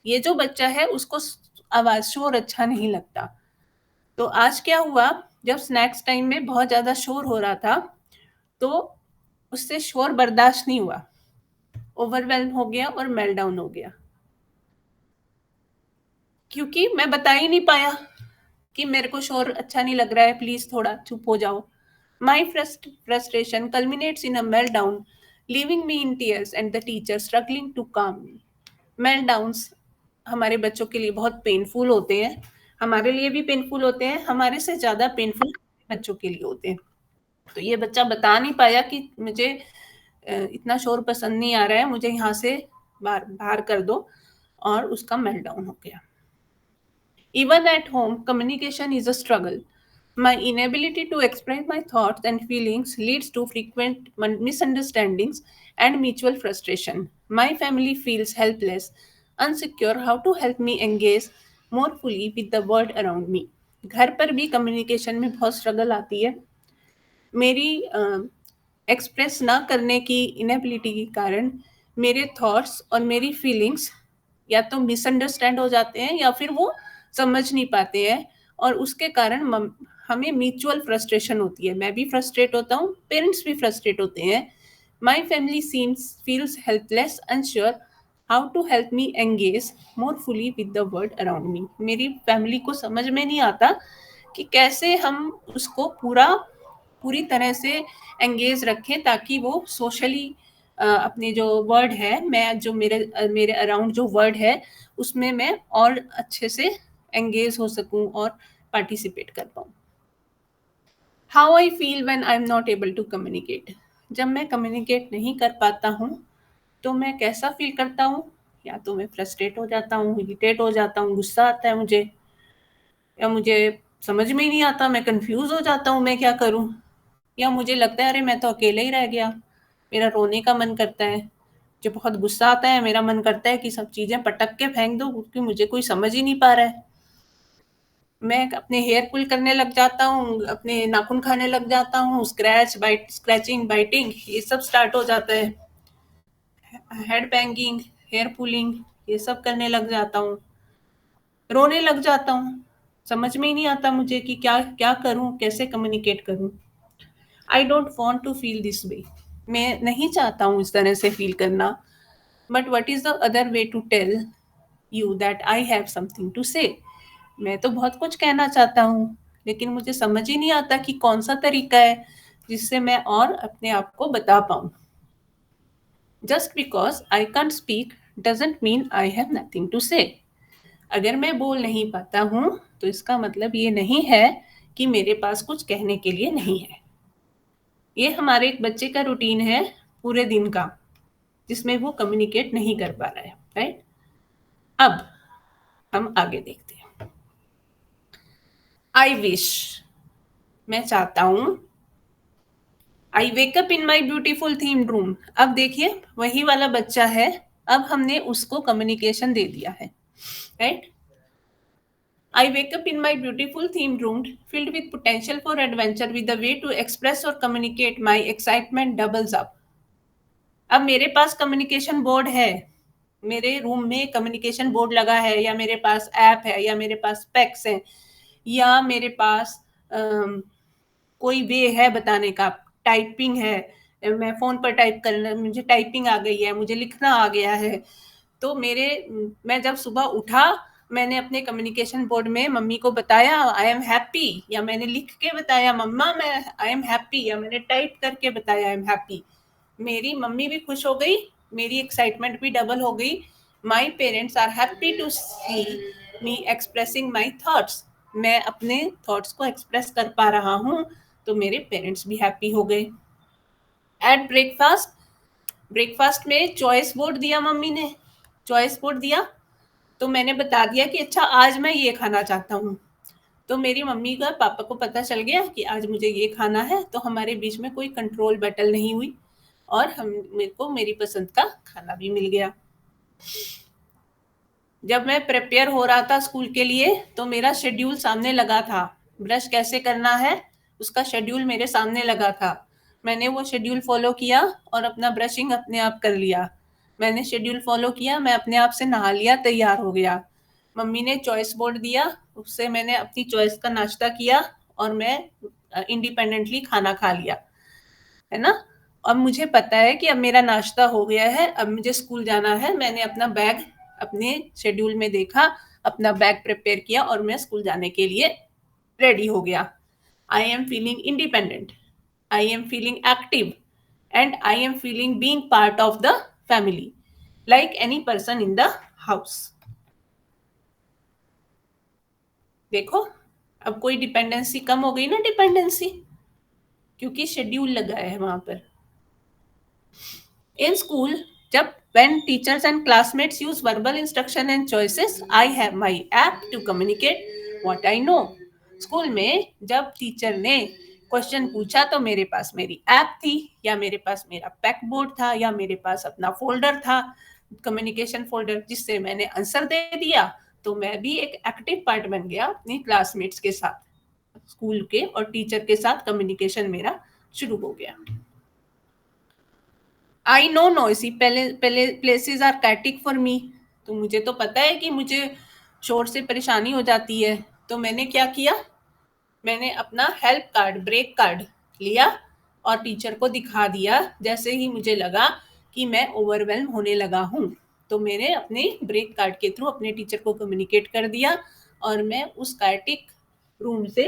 ये जो बच्चा है उसको आवाज शोर अच्छा नहीं लगता। तो आज क्या हुआ, जब स्नैक्स टाइम में बहुत ज्यादा शोर हो रहा था, तो उससे शोर बर्दाश्त नहीं हुआ, ओवरवेल्म हो गया और मेल्टडाउन हो गया, क्योंकि मैं बता ही नहीं पाया कि मेरे को शोर अच्छा नहीं लग रहा है, प्लीज थोड़ा चुप हो जाओ। My frustration culminates in a meltdown, leaving me in tears and the teacher struggling to calm me. मेल्टडाउन्स हमारे बच्चों के लिए बहुत पेनफुल होते हैं, हमारे लिए भी पेनफुल होते हैं, हमारे से ज्यादा पेनफुल बच्चों के लिए होते हैं। तो ये बच्चा बता नहीं पाया कि मुझे इतना शोर पसंद नहीं आ रहा है, मुझे यहाँ से बाहर बाहर कर दो, और उसका मेल्टडाउन हो गया। Even at home, communication is a struggle. My inability to express my thoughts and feelings leads to frequent misunderstandings and mutual frustration. My family feels helpless, unsecure how to help me engage more fully with the world around me. घर पर भी communication में बहुत struggle आती है। मेरी express ना करने की इनएबिलिटी के कारण मेरे थॉट्स और मेरी फीलिंग्स या तो मिसअंडरस्टैंड हो जाते हैं या फिर वो समझ नहीं पाते हैं, और उसके कारण हमें म्यूचुअल फ्रस्ट्रेशन होती है। मैं भी फ्रस्ट्रेट होता हूँ, पेरेंट्स भी फ्रस्ट्रेट होते हैं। My family seems feels helpless unsure how to help me engage more fully with the world around me. मेरी फैमिली को समझ में नहीं आता कि कैसे हम उसको पूरी तरह से एंगेज रखें ताकि वो सोशली अपने जो वर्ड है, मैं जो मेरे अराउंड जो वर्ड है उसमें मैं और अच्छे से एंगेज हो सकूं और पार्टिसिपेट कर पाऊं। How I feel when I am not able to communicate. जब मैं कम्युनिकेट नहीं कर पाता हूँ तो मैं कैसा फील करता हूँ? या तो मैं फ्रस्ट्रेट हो जाता हूँ, इरिटेट हो जाता हूँ, गुस्सा आता है मुझे, या मुझे समझ में ही नहीं आता, मैं कंफ्यूज हो जाता हूँ मैं क्या करूँ, या मुझे लगता है अरे मैं तो अकेले ही रह गया, मेरा रोने का मन करता है, जब बहुत गुस्सा आता है मेरा मन करता है कि सब चीज़ें पटक के फेंक दूँ क्योंकि मुझे कोई समझ ही नहीं पा रहा है। मैं अपने हेयर पुल करने लग जाता हूँ, अपने नाखून खाने लग जाता हूँ, स्क्रैचिंग, बाइटिंग ये सब स्टार्ट हो जाता है। हेड बैंगिंग, हेयर पुलिंग ये सब करने लग जाता हूँ, रोने लग जाता हूँ। समझ में ही नहीं आता मुझे कि क्या क्या करूँ, कैसे कम्युनिकेट करूँ। I don't want to feel this way. मैं नहीं चाहता हूँ इस तरह से फील करना। But what is the other way to tell you that I have something to say. मैं तो बहुत कुछ कहना चाहता हूँ, लेकिन मुझे समझ ही नहीं आता कि कौन सा तरीका है जिससे मैं और अपने आप को बता पाऊँ। Just because I can't speak doesn't mean I have nothing to say. अगर मैं बोल नहीं पाता हूँ तो इसका मतलब ये नहीं है कि मेरे पास कुछ कहने के लिए नहीं है। ये हमारे एक बच्चे का रूटीन है पूरे दिन का, जिसमें वो कम्युनिकेट नहीं कर पा रहा है, राइट। अब हम आगे देखते हैं। आई विश, मैं चाहता हूं। I wake up in my beautiful themed room. अब देखिए वही वाला बच्चा है, अब हमने उसको कम्युनिकेशन दे दिया है, right. I wake up in my beautiful themed room filled with potential for adventure with the way to express or communicate my excitement doubles up. अब मेरे पास कम्युनिकेशन बोर्ड है, मेरे रूम में कम्युनिकेशन बोर्ड लगा है, या मेरे पास ऐप है, या मेरे पास स्पेक्स हैं, या मेरे पास कोई वे है बताने का, टाइपिंग है, मैं फ़ोन पर टाइप करना, मुझे टाइपिंग आ गई है, मुझे लिखना आ गया है। तो मैं जब सुबह उठा, मैंने अपने कम्युनिकेशन बोर्ड में मम्मी को बताया आई एम हैप्पी, या मैंने लिख के बताया मम्मा मैं आई एम हैप्पी, या मैंने टाइप करके बताया आई एम हैप्पी। मेरी मम्मी भी खुश हो गई, मेरी एक्साइटमेंट भी डबल हो गई। My parents are happy to see me expressing my thoughts. मैं अपने थॉट्स को एक्सप्रेस कर पा रहा हूँ, तो मेरे पेरेंट्स भी हैप्पी हो गए। एट ब्रेकफास्ट, ब्रेकफास्ट में चॉइस बोर्ड दिया मम्मी ने, चॉइस बोर्ड दिया, तो मैंने बता दिया कि अच्छा आज मैं ये खाना चाहता हूँ। तो मेरी मम्मी का पापा को पता चल गया कि आज मुझे ये खाना है, तो हमारे बीच में कोई कंट्रोल बैटल नहीं हुई, और हम मेरे को मेरी पसंद का खाना भी मिल गया। जब मैं प्रिपेयर हो रहा था स्कूल के लिए, तो मेरा शेड्यूल सामने लगा था, ब्रश कैसे करना है उसका शेड्यूल मेरे सामने लगा था। मैंने वो शेड्यूल फॉलो किया और अपना ब्रशिंग अपने आप कर लिया। मैंने शेड्यूल फॉलो किया, मैं अपने आप से नहा लिया, तैयार हो गया। मम्मी ने चॉइस बोर्ड दिया, उससे मैंने अपनी चॉइस का नाश्ता किया, और मैं इंडिपेंडेंटली खाना खा लिया, है ना। अब मुझे पता है कि अब मेरा नाश्ता हो गया है, अब मुझे स्कूल जाना है। मैंने अपना बैग अपने शेड्यूल में देखा, अपना बैग प्रिपेयर किया, और मैं स्कूल जाने के लिए रेडी हो गया। आई am feeling independent, I am feeling active, and I am feeling being part of the family like any person in the house. देखो, अब कोई डिपेंडेंसी कम हो गई ना, डिपेंडेंसी, क्योंकि शेड्यूल लगा है वहां पर। In school, जब when teachers and classmates use verbal instruction and choices, I have my app to communicate what I know. School में जब टीचर ने क्वेश्चन पूछा तो मेरे पास मेरी ऐप थी, या मेरे पास मेरा पैक बोर्ड था, या मेरे पास अपना फोल्डर था, कम्युनिकेशन फोल्डर, जिससे मैंने आंसर दे दिया। तो मैं भी एक एक्टिव पार्ट बन गया अपनी क्लासमेट्स के साथ, स्कूल के और टीचर के साथ कम्युनिकेशन मेरा शुरू हो गया। आई नो नॉइसी पहले पहले प्लेसेस आर कैटिक फॉर मी। तो मुझे तो पता है कि मुझे शोर से परेशानी हो जाती है। तो मैंने क्या किया, मैंने अपना हेल्प कार्ड, ब्रेक कार्ड लिया, और टीचर को दिखा दिया जैसे ही मुझे लगा कि मैं ओवरवेल्म होने लगा हूँ। तो मैंने अपने ब्रेक कार्ड के थ्रू अपने टीचर को कम्युनिकेट कर दिया, और मैं उस कार्टिक रूम से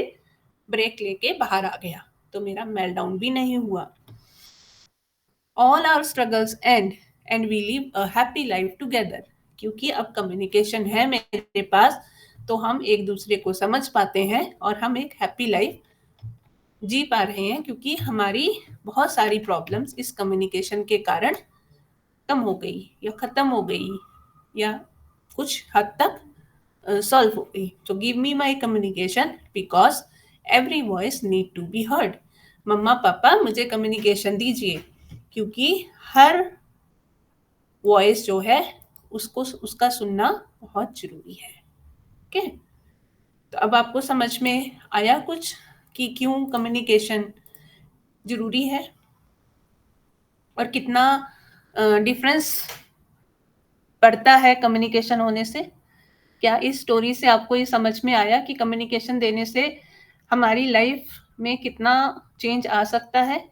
ब्रेक लेके बाहर आ गया, तो मेरा मेल्टडाउन भी नहीं हुआ। All our struggles end and we live a happy life together. क्योंकि अब कम्युनिकेशन है मेरे पास, तो हम एक दूसरे को समझ पाते हैं, और हम एक हैप्पी लाइफ जी पा रहे हैं, क्योंकि हमारी बहुत सारी प्रॉब्लम्स इस कम्युनिकेशन के कारण कम हो गई या ख़त्म हो गई या कुछ हद तक सॉल्व हो गई। तो give me my communication because every voice need to be heard. मम्मा पापा मुझे कम्युनिकेशन दीजिए, क्योंकि हर वॉइस जो है उसको उसका सुनना बहुत ज़रूरी है। ओके, तो अब आपको समझ में आया कुछ कि क्यों कम्युनिकेशन ज़रूरी है और कितना डिफरेंस पड़ता है कम्युनिकेशन होने से। क्या इस स्टोरी से आपको ये समझ में आया कि कम्युनिकेशन देने से हमारी लाइफ में कितना चेंज आ सकता है?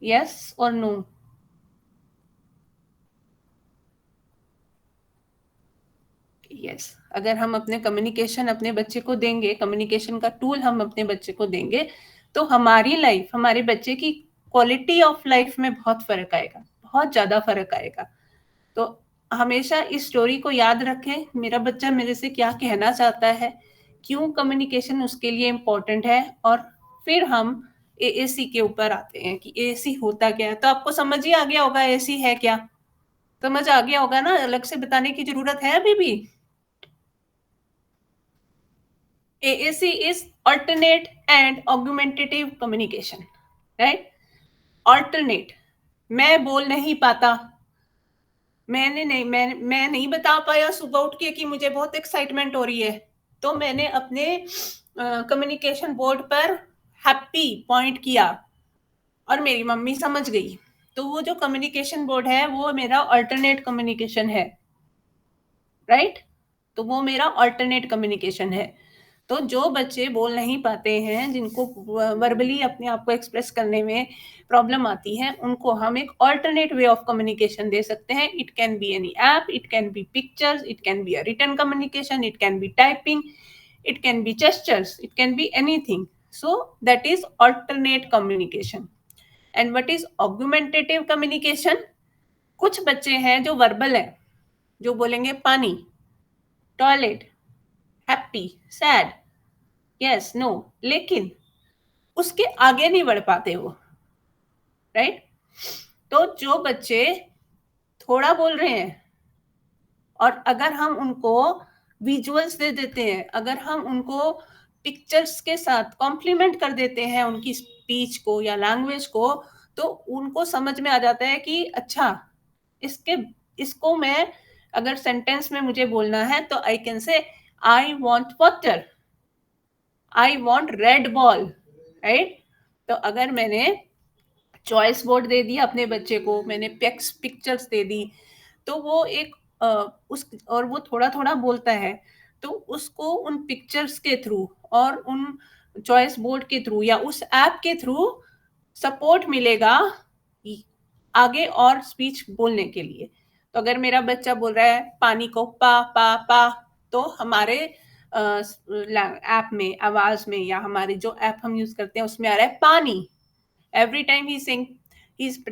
यस और नो? यस, अगर हम अपने कम्युनिकेशन अपने बच्चे को देंगे, कम्युनिकेशन का टूल हम अपने बच्चे को देंगे, तो हमारी लाइफ, हमारे बच्चे की क्वालिटी ऑफ लाइफ में बहुत फ़र्क आएगा, बहुत ज़्यादा फ़र्क आएगा। तो हमेशा इस स्टोरी को याद रखें, मेरा बच्चा मेरे से क्या कहना चाहता है, क्यों कम्युनिकेशन उसके लिए इम्पोर्टेंट है, और फिर हम एएसी के ऊपर आते हैं कि एएसी होता क्या है। तो आपको समझ ही आ गया होगा एएसी है क्या? समझ आ गया होगा ना, अलग से बताने की ज़रूरत है अभी भी? AAC is alternate and augmentative communication, right? Alternate, मैं बोल नहीं पाता, मैं नहीं बता पाया सुबह उठ के कि मुझे बहुत एक्साइटमेंट हो रही है, तो मैंने अपने कम्युनिकेशन बोर्ड पर हैप्पी पॉइंट किया और मेरी मम्मी समझ गई। तो वो जो कम्युनिकेशन बोर्ड है वो मेरा अल्टरनेट कम्युनिकेशन है, राइट? तो वो मेरा अल्टरनेट कम्युनिकेशन है। तो जो बच्चे बोल नहीं पाते हैं, जिनको वर्बली अपने आप को एक्सप्रेस करने में प्रॉब्लम आती है, उनको हम एक अल्टरनेट वे ऑफ कम्युनिकेशन दे सकते हैं। It can be any app, it can be pictures, it can be a written communication, it can be typing, it can be gestures, it can be anything. So that is alternate communication. And what is augmentative communication? कुछ बच्चे हैं जो verbal है, जो बोलेंगे पानी, toilet, happy, sad, yes, no, लेकिन उसके आगे नहीं बढ़ पाते वो, राइट? तो जो बच्चे थोड़ा बोल रहे हैं और अगर हम उनको विजुअल्स दे देते हैं, अगर हम उनको पिक्चर्स के साथ कॉम्प्लीमेंट कर देते हैं उनकी स्पीच को या लैंग्वेज को, तो उनको समझ में आ जाता है कि अच्छा, इसके इसको मैं अगर सेंटेंस में मुझे बोलना है तो I can say I want water, I want red ball, right? तो अगर मैंने चॉइस बोर्ड दे दिया अपने बच्चे को, मैंने पिक्चर्स दे दी, तो वो एक उस और वो थोड़ा-थोड़ा बोलता है, तो उसको उन पिक्चर्स के थ्रू और उन चॉइस बोर्ड के थ्रू या उस ऐप के थ्रू सपोर्ट मिलेगा आगे और स्पीच बोलने के लिए। तो अगर मेरा बच्चा बोल रहा है पानी को पा पा पा, तो हमारे ऐप में, आवाज में, या हमारे जो ऐप हम यूज करते हैं उसमें आ रहा है पानी। Every time he sing he is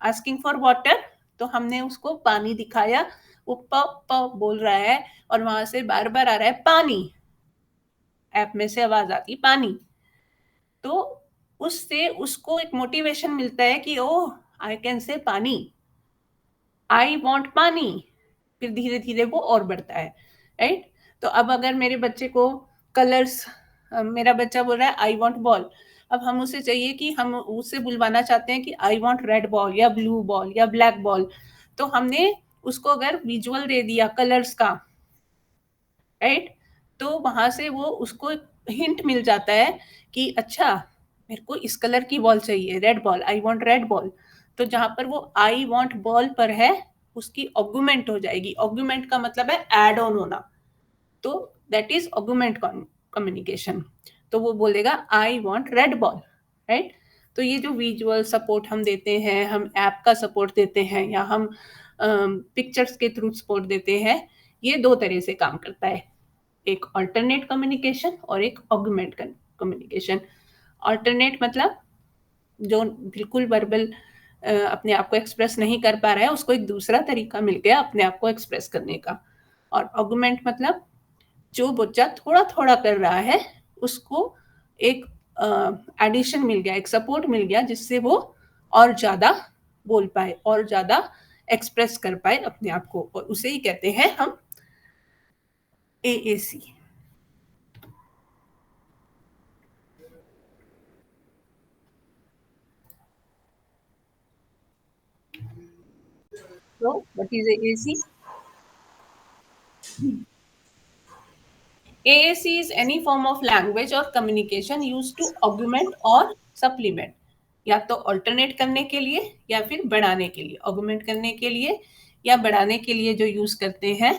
asking for water, तो हमने उसको पानी दिखाया, वो प प बोल रहा है और वहां से बार बार आ रहा है पानी, ऐप में से आवाज आती पानी। तो उससे उसको एक मोटिवेशन मिलता है कि ओह, आई कैन से पानी, आई वॉन्ट पानी। फिर धीरे धीरे वो और बढ़ता है, राइट? तो अब अगर मेरे बच्चे को कलर्स, मेरा बच्चा बोल रहा है आई वॉन्ट बॉल, अब हम उसे चाहिए कि हम उससे बुलवाना चाहते हैं कि आई वॉन्ट रेड बॉल या ब्लू बॉल या ब्लैक बॉल, तो हमने उसको अगर विजुअल दे दिया कलर्स का, राइट? तो वहां से वो उसको हिंट मिल जाता है कि अच्छा, मेरे को इस कलर की बॉल चाहिए, red ball, I want red ball. तो जहां पर वो आई वांट बॉल पर है, उसकी ऑगुमेंट हो जाएगी। ऑगुमेंट का मतलब है ऐड ऑन होना, तो दैट इज ऑगुमेंट कम्युनिकेशन। तो वो बोलेगा I want red ball, right? तो ये जो विजुअल सपोर्ट हम देते हैं, हम ऐप का सपोर्ट देते हैं या हम पिक्चर्स के थ्रू सपोर्ट देते हैं, ये दो तरह से काम करता है, एक अल्टरनेट कम्युनिकेशन और एक ऑगमेंट कम्युनिकेशन। अल्टरनेट मतलब जो बिल्कुल वर्बल अपने आप को एक्सप्रेस नहीं कर पा रहा है, उसको एक दूसरा तरीका मिल गया अपने आप को एक्सप्रेस करने का। और ऑगमेंट मतलब जो बच्चा थोड़ा थोड़ा कर रहा है, उसको एक एडिशन मिल गया, एक सपोर्ट मिल गया, जिससे वो और ज़्यादा बोल पाए और ज़्यादा एक्सप्रेस कर पाए अपने आप को, और उसे ही कहते हैं हम AAC। So what is AAC? AAC is any form of language or communication used to augment or supplement, या तो ऑल्टरनेट करने के लिए या फिर बढ़ाने के लिए, ऑगमेंट करने के लिए या बढ़ाने के लिए जो यूज करते हैं,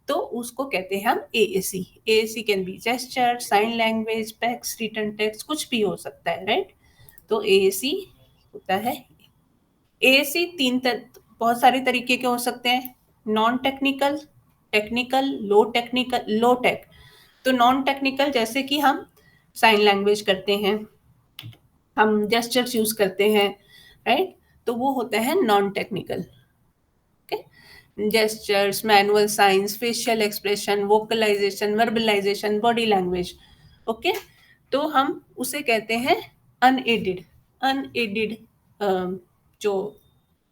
तो उसको कहते हैं हम AAC। AAC can be gesture, sign language, text, written text, कुछ भी हो सकता है, राइट। तो AAC होता है। AAC बहुत सारे तरीके के हो सकते हैं, नॉन टेक्निकल, टेक्निकल, लो टेक्निकल, लो टेक। तो नॉन टेक्निकल जैसे कि हम साइन लैंग्वेज करते हैं, हम जेस्चर्स यूज करते हैं, राइट, तो वो होता है non technical. Okay, gestures, manual signs, facial expression, vocalisation, verbalisation, body language. Okay, तो हम उसे कहते हैं अनएडेड, अनएडेड जो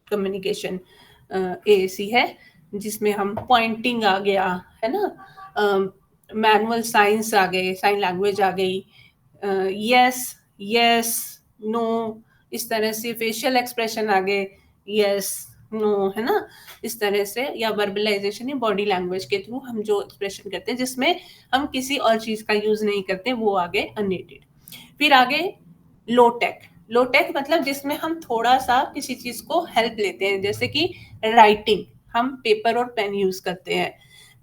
कम्युनिकेशन AAC है, जिसमें हम पॉइंटिंग आ गया, है ना, मैनुअल साइंस आ गए, साइन लैंग्वेज आ गई, यस, यस, नो, इस तरह से फेशियल एक्सप्रेशन आ गए, यस, नो, है ना, इस तरह से, या वर्बलाइजेशन या बॉडी लैंग्वेज के थ्रू हम जो एक्सप्रेशन करते हैं जिसमें हम किसी और चीज का यूज नहीं करते, वो आ गए अननेटेड। फिर आगे लो टेक। लो टेक मतलब जिसमें हम थोड़ा सा किसी चीज को हेल्प लेते हैं, जैसे कि राइटिंग, हम पेपर और पेन यूज करते हैं,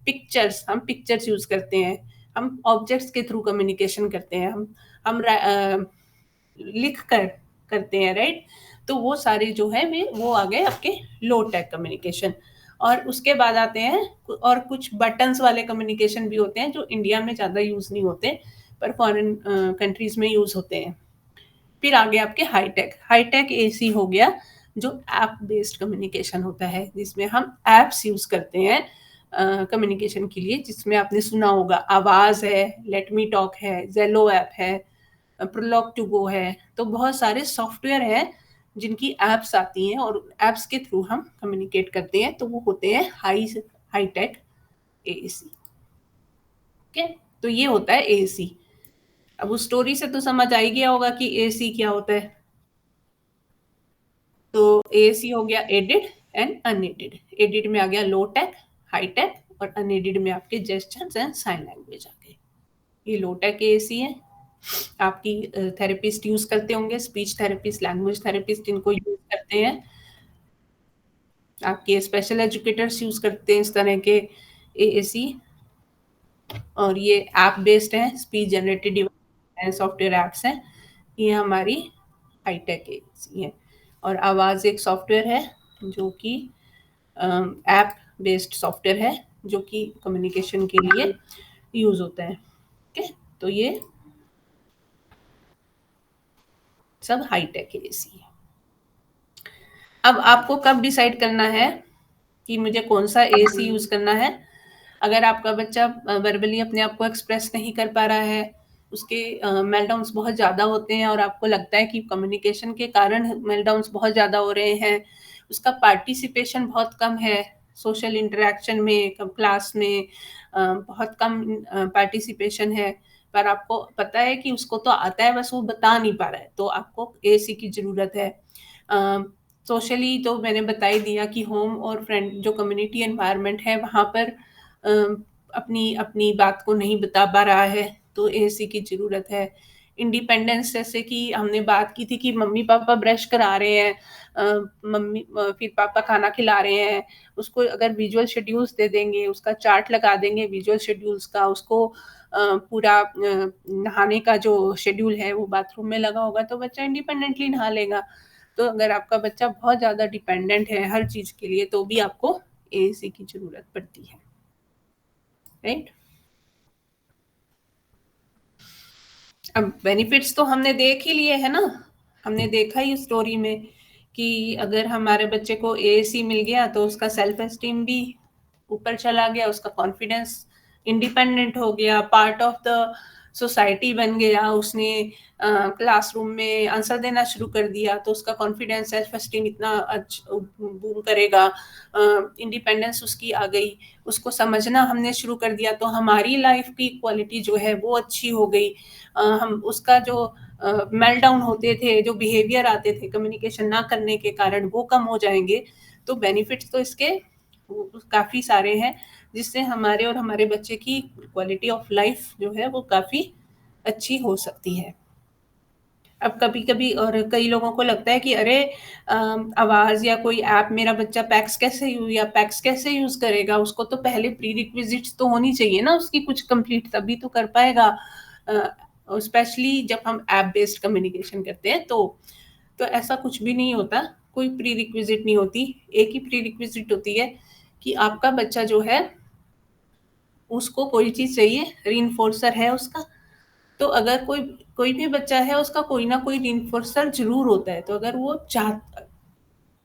पिक्चर्स, हम पिक्चर्स यूज करते हैं, हम ऑब्जेक्ट्स के थ्रू कम्युनिकेशन करते हैं, हम लिख कर करते हैं, राइट। तो वो सारे जो है वे वो आ गए आपके लो टेक कम्युनिकेशन। और उसके बाद आते हैं और कुछ बटन्स वाले कम्युनिकेशन भी होते हैं जो इंडिया में ज़्यादा यूज़ नहीं होते, पर फॉरेन कंट्रीज में यूज़ होते हैं। फिर आगे आपके हाईटेक, हाईटेक एसी हो गया, जो ऐप बेस्ड कम्युनिकेशन होता है, जिसमें हम एप्स यूज करते हैं कम्युनिकेशन के लिए, जिसमें आपने सुना होगा आवाज है, लेट मी टॉक है, जेलो ऐप है, प्रोलॉग टू गो है। तो बहुत सारे सॉफ्टवेयर हैं जिनकी एप्स आती हैं और एप्स के थ्रू हम कम्युनिकेट करते हैं, तो वो होते हैं हाईटेक एसी। ओके, तो ये होता है एसी। अब उस स्टोरी से तो समझ आ ही गया होगा कि एसी क्या होता है। तो एसी हो गया एडिड एंड अनएडिड। एडिड में आ गया लो टेक, हाई टेक, और अनएडिड में आपके जेस्चर्स एंड साइन लैंग्वेज आ गए। ये लो टेक एसी है। आपकी थेरेपिस्ट यूज करते होंगे, स्पीच थेरेपिस्ट, लैंग्वेज थेरेपिस्ट इनको यूज करते हैं, आपके स्पेशल एजुकेटर्स यूज करते हैं इस तरह के एएसी। और ये ऐप बेस्ड है, speech generated device software apps हैं। ये हमारी हाईटेक एएसी है। और आवाज़ एक सॉफ्टवेयर है जो कि ऐप बेस्ड सॉफ्टवेयर है, जो कि कम्युनिकेशन के लिए यूज होता है। ओके, तो ये सब हाईटेक एसी है। अब आपको कब डिसाइड करना है कि मुझे कौन सा एसी यूज करना है। अगर आपका बच्चा वर्बली अपने आप को एक्सप्रेस नहीं कर पा रहा है, उसके मेलडाउन्स बहुत ज़्यादा होते हैं और आपको लगता है कि कम्युनिकेशन के कारण मेलडाउन्स बहुत ज़्यादा हो रहे हैं, उसका पार्टिसिपेशन बहुत कम है सोशल इंटरेक्शन में, क्लास में बहुत कम पार्टिसिपेशन है, पर आपको पता है कि उसको तो आता है, बस वो बता नहीं पा रहा है, तो आपको एसी की ज़रूरत है। सोशली तो मैंने बता ही दिया कि होम और फ्रेंड जो कम्युनिटी एनवायरनमेंट है वहाँ पर अपनी अपनी बात को नहीं बता पा रहा है, तो एसी की ज़रूरत है। इंडिपेंडेंस, जैसे कि हमने बात की थी कि मम्मी पापा ब्रश करा रहे हैं, फिर पापा खाना खिला रहे हैं, उसको अगर विजुअल शेड्यूल्स दे देंगे, उसका चार्ट लगा देंगे विजुअल शेड्यूल्स का, उसको पूरा नहाने का जो शेड्यूल है वो बाथरूम में लगा होगा, तो बच्चा इंडिपेंडेंटली नहा लेगा। तो अगर आपका बच्चा बहुत ज़्यादा डिपेंडेंट है हर चीज़ के लिए, तो भी आपको एसी की ज़रूरत पड़ती है, राइट। अब बेनिफिट्स तो हमने देख ही लिए है ना, हमने देखा ही स्टोरी में कि अगर हमारे बच्चे को एसी मिल गया तो उसका सेल्फ एस्टीम भी ऊपर चला गया, उसका कॉन्फिडेंस इंडिपेंडेंट हो गया, पार्ट ऑफ द सोसाइटी बन गया, उसने क्लासरूम में आंसर देना शुरू कर दिया, तो उसका कॉन्फिडेंस, सेल्फ एस्टीम इतना बूम करेगा, इंडिपेंडेंस उसकी आ गई, उसको समझना हमने शुरू कर दिया, तो हमारी लाइफ की क्वालिटी जो है वो अच्छी हो गई। हम उसका जो मेल्टडाउन होते थे, जो बिहेवियर आते थे कम्युनिकेशन ना करने के कारण, वो कम हो जाएंगे। तो बेनिफिट्स तो इसके काफ़ी सारे हैं, जिससे हमारे और हमारे बच्चे की क्वालिटी ऑफ लाइफ जो है वो काफ़ी अच्छी हो सकती है। अब कभी-कभी और कई लोगों को लगता है कि अरे आवाज़ या कोई ऐप, मेरा बच्चा पैक्स कैसे यूज़ करेगा? उसको तो पहले प्री-रिक्विज़िट्स तो होनी चाहिए ना उसकी कुछ कंप्लीट, तभी तो कर पाएगा। स्पेशली जब हम ऐप बेस्ड कम्युनिकेशन करते हैं तो ऐसा कुछ भी नहीं होता, कोई प्री-रिक्विज़िट नहीं होती। एक ही प्री-रिक्विज़िट होती है कि आपका बच्चा जो है, उसको कोई चीज़ चाहिए, रीइन्फोर्सर है उसका। तो अगर कोई कोई भी बच्चा है, उसका कोई ना कोई रीइन्फोर्सर ज़रूर होता है। तो अगर वो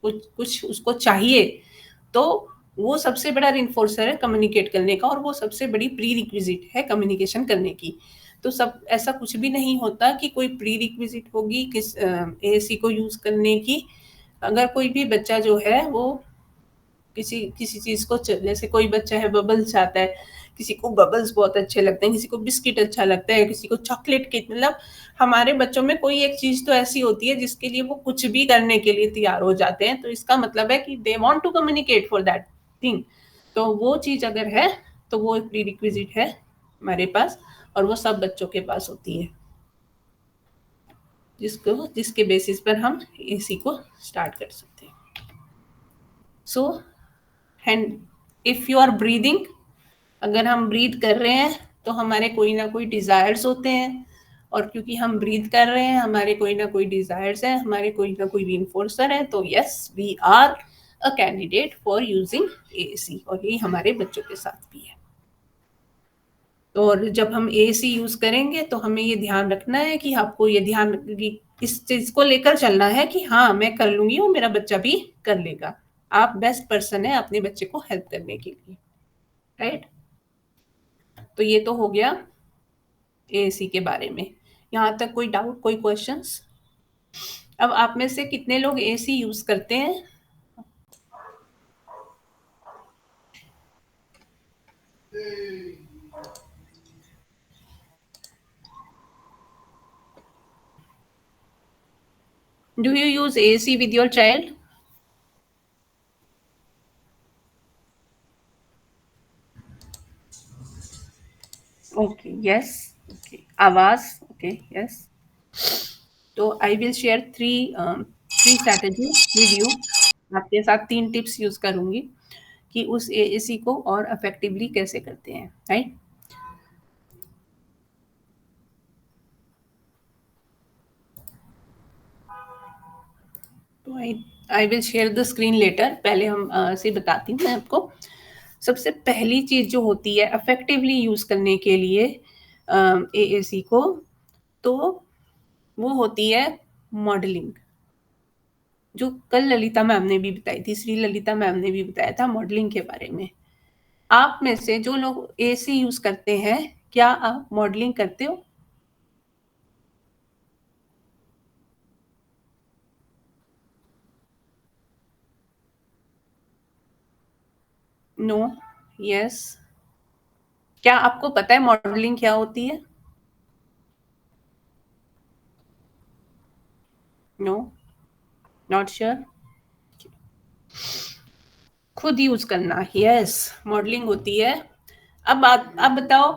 कुछ कुछ उसको चाहिए, तो वो सबसे बड़ा रीइन्फोर्सर है कम्युनिकेट करने का, और वो सबसे बड़ी प्री-रिक्विज़िट है कम्युनिकेशन करने की। तो सब ऐसा कुछ भी नहीं होता कि कोई प्री-रिक्विज़िट होगी एएसी को यूज़ करने की। अगर कोई भी बच्चा जो है वो किसी किसी चीज़ को जैसे कोई बच्चा है बबल्स चाहता है, किसी को बबल्स बहुत अच्छे लगते हैं, किसी को बिस्किट अच्छा लगता है, किसी को चॉकलेट केक, मतलब हमारे बच्चों में कोई एक चीज़ तो ऐसी होती है जिसके लिए वो कुछ भी करने के लिए तैयार हो जाते हैं। तो इसका मतलब है कि they want to communicate for that thing. तो वो चीज़ अगर है, तो वो एक प्री-रिक्विज़िट है हमारे पास, और वो सब बच्चों के पास होती है, जिसके बेसिस पर हम एसी को स्टार्ट कर सकते हैं। So and if you are breathing, अगर हम ब्रीथ कर रहे हैं, तो हमारे कोई ना कोई डिज़ायर्स होते हैं, और क्योंकि हम ब्रीथ कर रहे हैं, हमारे कोई ना कोई डिज़ायर्स हैं, हमारे कोई ना कोई रीइन्फोर्सर है, तो yes we are a candidate for using AC, और यही हमारे बच्चों के साथ भी है। तो और जब हम एसी यूज़ करेंगे, तो हमें ये ध्यान रखना है कि आपको ये ध्यान इस चीज़ को लेकर चलना है कि हाँ, मैं कर लूँगी और मेरा बच्चा भी कर लेगा। आप बेस्ट पर्सन हैं अपने बच्चे को हेल्प करने के लिए, राइट? तो ये तो हो गया एएसी के बारे में। यहाँ तक कोई डाउट, कोई क्वेश्चंस? अब आप में से कितने लोग एसी यूज़ करते हैं? Do you use AC with your child? Okay, yes, okay, आवाज़, ओके, यस। तो I will share 3 strategy with you. आपके साथ 3 टिप्स यूज़ करूँगी कि उस एसी को और इफेक्टिवली कैसे करते हैं, राइट? तो I will share the screen later. पहले हम से बताती हूँ मैं आपको। सबसे पहली चीज़ जो होती है इफेक्टिवली यूज़ करने के लिए एएसी को, तो वो होती है मॉडलिंग, जो कल ललिता मैम ने भी बताई थी, श्री ललिता मैम ने भी बताया था मॉडलिंग के बारे में। आप में से जो लोग एसी यूज़ करते हैं, क्या आप मॉडलिंग करते हो? No, yes. क्या आपको पता है मॉडलिंग क्या होती है? No, not sure. खुद यूज करना, यस, मॉडलिंग होती है। अब बताओ,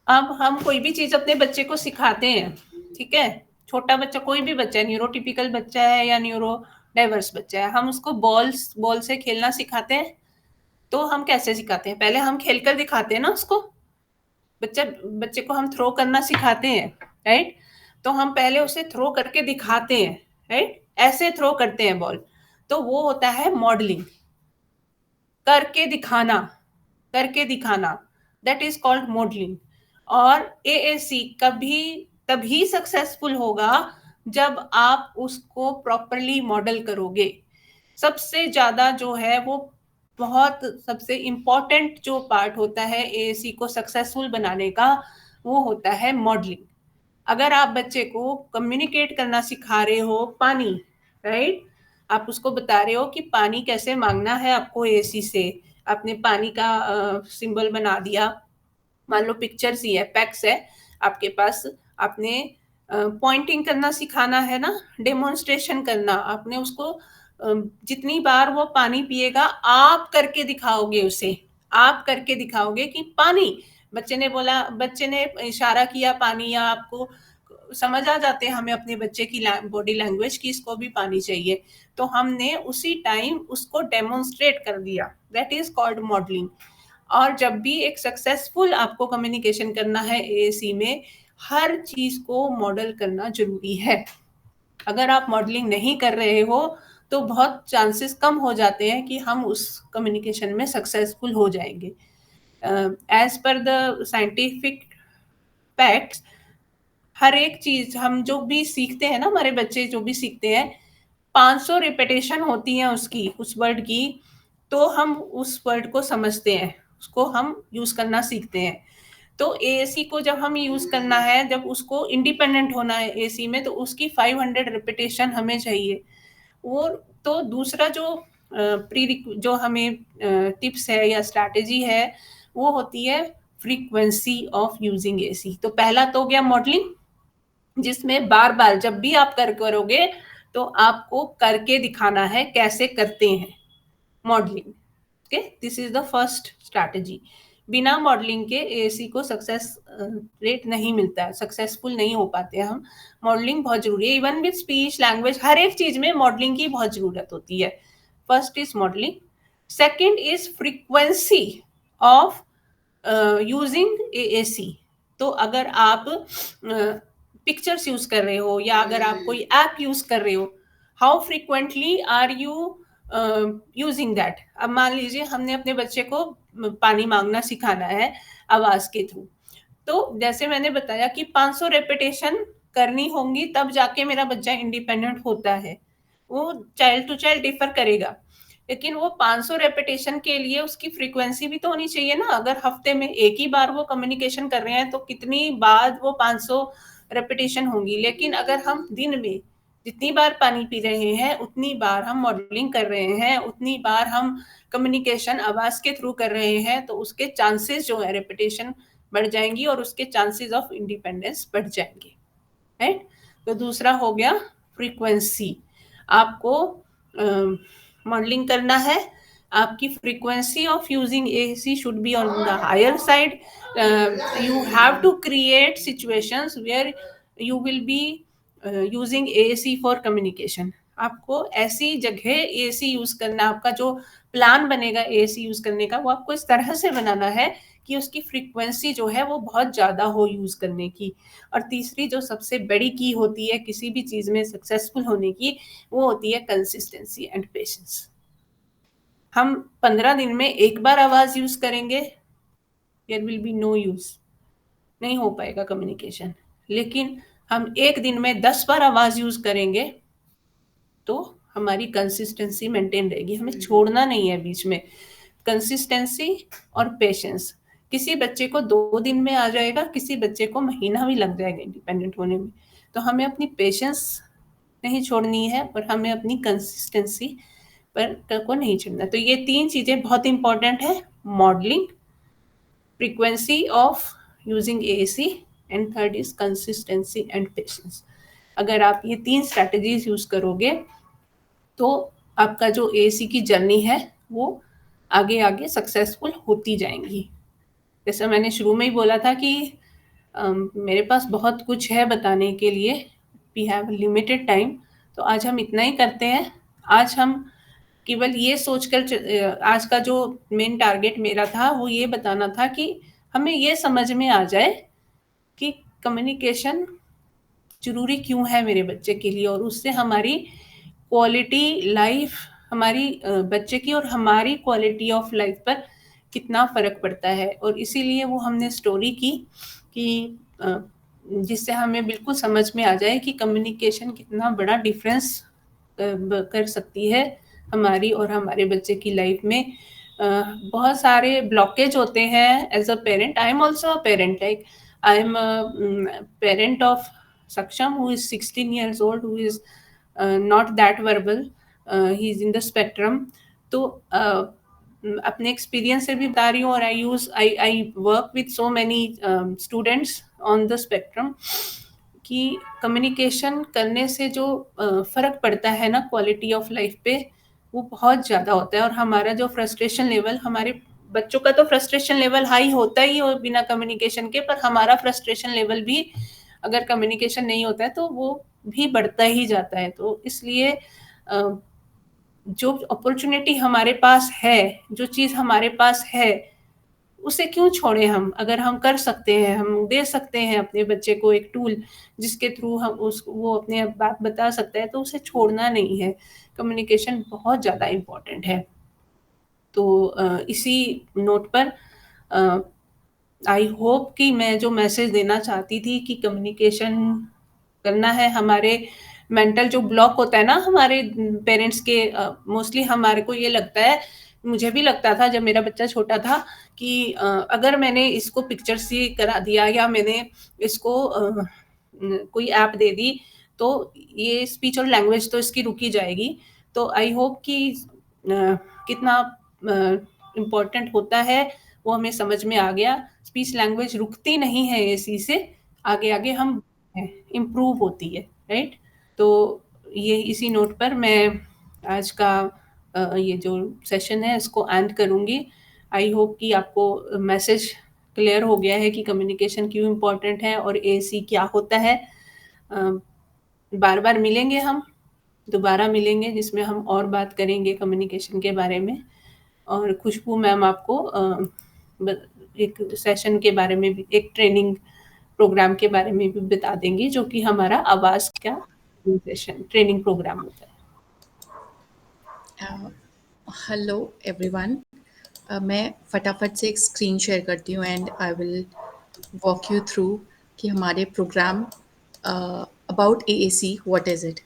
अब हम कोई भी चीज अपने बच्चे को सिखाते हैं, ठीक है? छोटा बच्चा, कोई भी बच्चा है, न्यूरोटिपिकल बच्चा है या न्यूरो डाइवर्स बच्चा है, हम उसको बॉल से खेलना सिखाते हैं। तो हम कैसे सिखाते हैं? पहले हम खेलकर दिखाते हैं ना उसको। बच्चा बच्चे को हम थ्रो करना सिखाते हैं, राइट? तो हम पहले उसे थ्रो करके दिखाते हैं, राइट? ऐसे थ्रो करते हैं बॉल। तो वो होता है मॉडलिंग, करके दिखाना, करके दिखाना, दैट इज कॉल्ड मॉडलिंग। और एएसी कभी तभी सक्सेसफुल होगा जब आप उसको प्रॉपरली मॉडल करोगे। सबसे ज्यादा जो है वो बहुत सबसे इम्पोर्टेंट जो पार्ट होता है एएसी को सक्सेसफुल बनाने का, वो होता है मॉडलिंग। अगर आप बच्चे को कम्युनिकेट करना सिखा रहे हो पानी, राइट, आप उसको बता रहे हो कि पानी कैसे मांगना है आपको एसी से, आपने पानी का सिंबल बना दिया, मान लो पिक्चर्स ही है, पैक्स है आपके पास, आपने पॉइंटिंग करना सिखाना है ना, डेमोन्स्ट्रेशन करना, आपने उसको जितनी बार वो पानी पिएगा आप करके दिखाओगे उसे, आप करके दिखाओगे कि पानी, बच्चे ने बोला, बच्चे ने इशारा किया पानी, या आपको समझ आ जाते हैं हमें अपने बच्चे की बॉडी लैंग्वेज की इसको भी पानी चाहिए, तो हमने उसी टाइम उसको डेमोन्स्ट्रेट कर दिया, दैट इज कॉल्ड मॉडलिंग। और जब भी एक सक्सेसफुल आपको कम्युनिकेशन करना है एएसी में, हर चीज को मॉडल करना जरूरी है। अगर आप मॉडलिंग नहीं कर रहे हो तो बहुत चांसेस कम हो जाते हैं कि हम उस कम्युनिकेशन में सक्सेसफुल हो जाएंगे। As per the scientific facts, हर एक चीज हम जो भी सीखते हैं ना, हमारे बच्चे जो भी सीखते हैं, 500 रिपीटेशन होती है उसकी, उस वर्ड की, तो हम उस वर्ड को समझते हैं, उसको हम यूज करना सीखते हैं। तो एएसी को जब हम यूज करना है, जब उसको इंडिपेंडेंट होना है एसी में, तो उसकी 500 रिपीटेशन हमें चाहिए। वो, तो दूसरा जो प्री जो हमें टिप्स है या स्ट्रैटेजी है, वो होती है फ्रीक्वेंसी ऑफ यूजिंग एसी। तो पहला तो हो गया मॉडलिंग, जिसमें बार बार जब भी आप करोगे तो आपको करके दिखाना है कैसे करते हैं modelling. Okay, this is the first strategy. बिना मॉडलिंग के एएसी को सक्सेस रेट नहीं मिलता है, सक्सेसफुल नहीं हो पाते हैं हम। मॉडलिंग बहुत जरूरी है, इवन विद स्पीच लैंग्वेज, हर एक चीज में मॉडलिंग की बहुत जरूरत होती है। First is modelling, second is frequency of using AAC. तो अगर आप पिक्चर्स यूज कर रहे हो या अगर आप कोई ऐप यूज कर रहे हो, how frequently are you using that. अब मान लीजिए हमने अपने बच्चे को पानी मांगना सिखाना है आवाज के थ्रू, तो जैसे मैंने बताया कि 500 रेपिटेशन करनी होंगी तब जाके मेरा बच्चा इंडिपेंडेंट होता है। वो चाइल्ड टू चाइल्ड डिफर करेगा, लेकिन वो 500 रेपिटेशन के लिए उसकी फ्रीक्वेंसी भी तो होनी चाहिए ना। अगर हफ्ते में एक ही बार वो कम्युनिकेशन कर रहे हैं तो कितनी बार वो 500 रेपिटेशन होंगी। लेकिन अगर हम दिन में जितनी बार पानी पी रहे हैं, उतनी बार हम मॉडलिंग कर रहे हैं, उतनी बार हम कम्युनिकेशन आवाज के थ्रू कर रहे हैं, तो उसके चांसेस जो है रेपिटेशन बढ़ जाएंगी और उसके चांसेस ऑफ इंडिपेंडेंस बढ़ जाएंगे, राइट। तो दूसरा हो गया फ्रीक्वेंसी। आपको मॉडलिंग करना है, आपकी frequency of using AC should be on the higher side. You have to create situations where you will be using AC for communication. आपको ऐसी जगह एसी यूज करना, आपका जो प्लान बनेगा एसी यूज करने का, वो आपको इस तरह से बनाना है कि उसकी फ्रीक्वेंसी जो है वो बहुत ज्यादा हो यूज करने की। और तीसरी जो सबसे बड़ी की होती है किसी भी चीज में सक्सेसफुल होने की, वो होती है कंसिस्टेंसी एंड पेशेंस। हम 15 दिन में एक बार आवाज यूज करेंगे, there will be no use, नहीं हो पाएगा कम्युनिकेशन। लेकिन हम एक दिन में 10 बार आवाज यूज करेंगे तो हमारी कंसिस्टेंसी मेंटेन रहेगी, हमें छोड़ना नहीं है बीच में। कंसिस्टेंसी और पेशेंस, किसी बच्चे को 2 दिन में आ जाएगा, किसी बच्चे को महीना भी लग जाएगा इंडिपेंडेंट होने में। तो हमें अपनी पेशेंस नहीं छोड़नी है और हमें अपनी कंसिस्टेंसी पर को नहीं छोड़ना। तो ये 3 चीजें बहुत इंपॉर्टेंट है, modelling, frequency of using AC, and third is consistency and patience. अगर आप ये 3 स्ट्रैटेजीज यूज करोगे तो आपका जो एसी की जर्नी है वो आगे आगे सक्सेसफुल होती जाएंगी। जैसा मैंने शुरू में ही बोला था कि मेरे पास बहुत कुछ है बताने के लिए, वी हैव लिमिटेड टाइम, तो आज हम इतना ही करते हैं। आज हम केवल ये सोचकर आज का जो मेन टारगेट मेरा था वो ये बताना था कि हमें ये समझ में आ जाए कि कम्युनिकेशन ज़रूरी क्यों है मेरे बच्चे के लिए, और उससे हमारी क्वालिटी लाइफ, हमारी बच्चे की और हमारी क्वालिटी ऑफ लाइफ पर कितना फ़र्क पड़ता है। और इसीलिए वो हमने स्टोरी की कि जिससे हमें बिल्कुल समझ में आ जाए कि कम्युनिकेशन कितना बड़ा डिफरेंस कर सकती है हमारी और हमारे बच्चे की लाइफ में। बहुत सारे ब्लॉकेज होते हैं as a parent, I am also a parent, like I am a parent of Saksham, who is 16 years old, who is not that verbal. He is in the spectrum. तो अपने experience से भी बता रही हूँ, और I work with so many students on the spectrum, कि communication करने से जो फ़र्क पड़ता है ना क्वालिटी ऑफ लाइफ पे, वो बहुत ज़्यादा होता है। और हमारा जो फ्रस्ट्रेशन लेवल, हमारे बच्चों का तो फ्रस्ट्रेशन लेवल हाई होता ही हो बिना कम्युनिकेशन के, पर हमारा फ्रस्ट्रेशन लेवल भी अगर कम्युनिकेशन नहीं होता है तो वो भी बढ़ता ही जाता है। तो इसलिए जो अपॉर्चुनिटी हमारे पास है, जो चीज़ हमारे पास है, उसे क्यों छोड़ें हम? अगर हम कर सकते हैं, हम दे सकते हैं अपने बच्चे को एक टूल जिसके थ्रू हम उस वो अपने बात बता सकता है, तो उसे छोड़ना नहीं है। कम्युनिकेशन बहुत ज़्यादा इम्पोर्टेंट है। तो इसी नोट पर आई होप कि मैं जो मैसेज देना चाहती थी कि कम्युनिकेशन करना है। हमारे मेंटल जो ब्लॉक होता है ना हमारे पेरेंट्स के, मोस्टली हमारे को ये लगता है, मुझे भी लगता था जब मेरा बच्चा छोटा था, कि अगर मैंने इसको पिक्चर सी करा दिया, या मैंने इसको कोई ऐप दे दी, तो ये स्पीच और लैंग्वेज तो इसकी रुकी जाएगी। तो आई होप कि कितना इम्पोर्टेंट होता है वो हमें समझ में आ गया। स्पीच लैंग्वेज रुकती नहीं है इसी से, आगे आगे हम इम्प्रूव होती है, राइट? तो ये इसी नोट पर मैं आज का ये जो सेशन है इसको एंड करूँगी। आई होप कि आपको मैसेज क्लियर हो गया है कि कम्युनिकेशन क्यों इम्पोर्टेंट है और एसी क्या होता है। बार बार मिलेंगे हम, दोबारा मिलेंगे जिसमें हम और बात करेंगे कम्युनिकेशन के बारे में। और खुशबू मैम आपको एक सेशन के बारे में भी, एक ट्रेनिंग प्रोग्राम के बारे में भी बता देंगी, जो कि हमारा आवाज़ का सेशन ट्रेनिंग प्रोग्राम होता है। Hello everyone. मैं फटाफट से एक स्क्रीन शेयर करती हूँ and I will walk you through कि हमारे program about AAC what is it.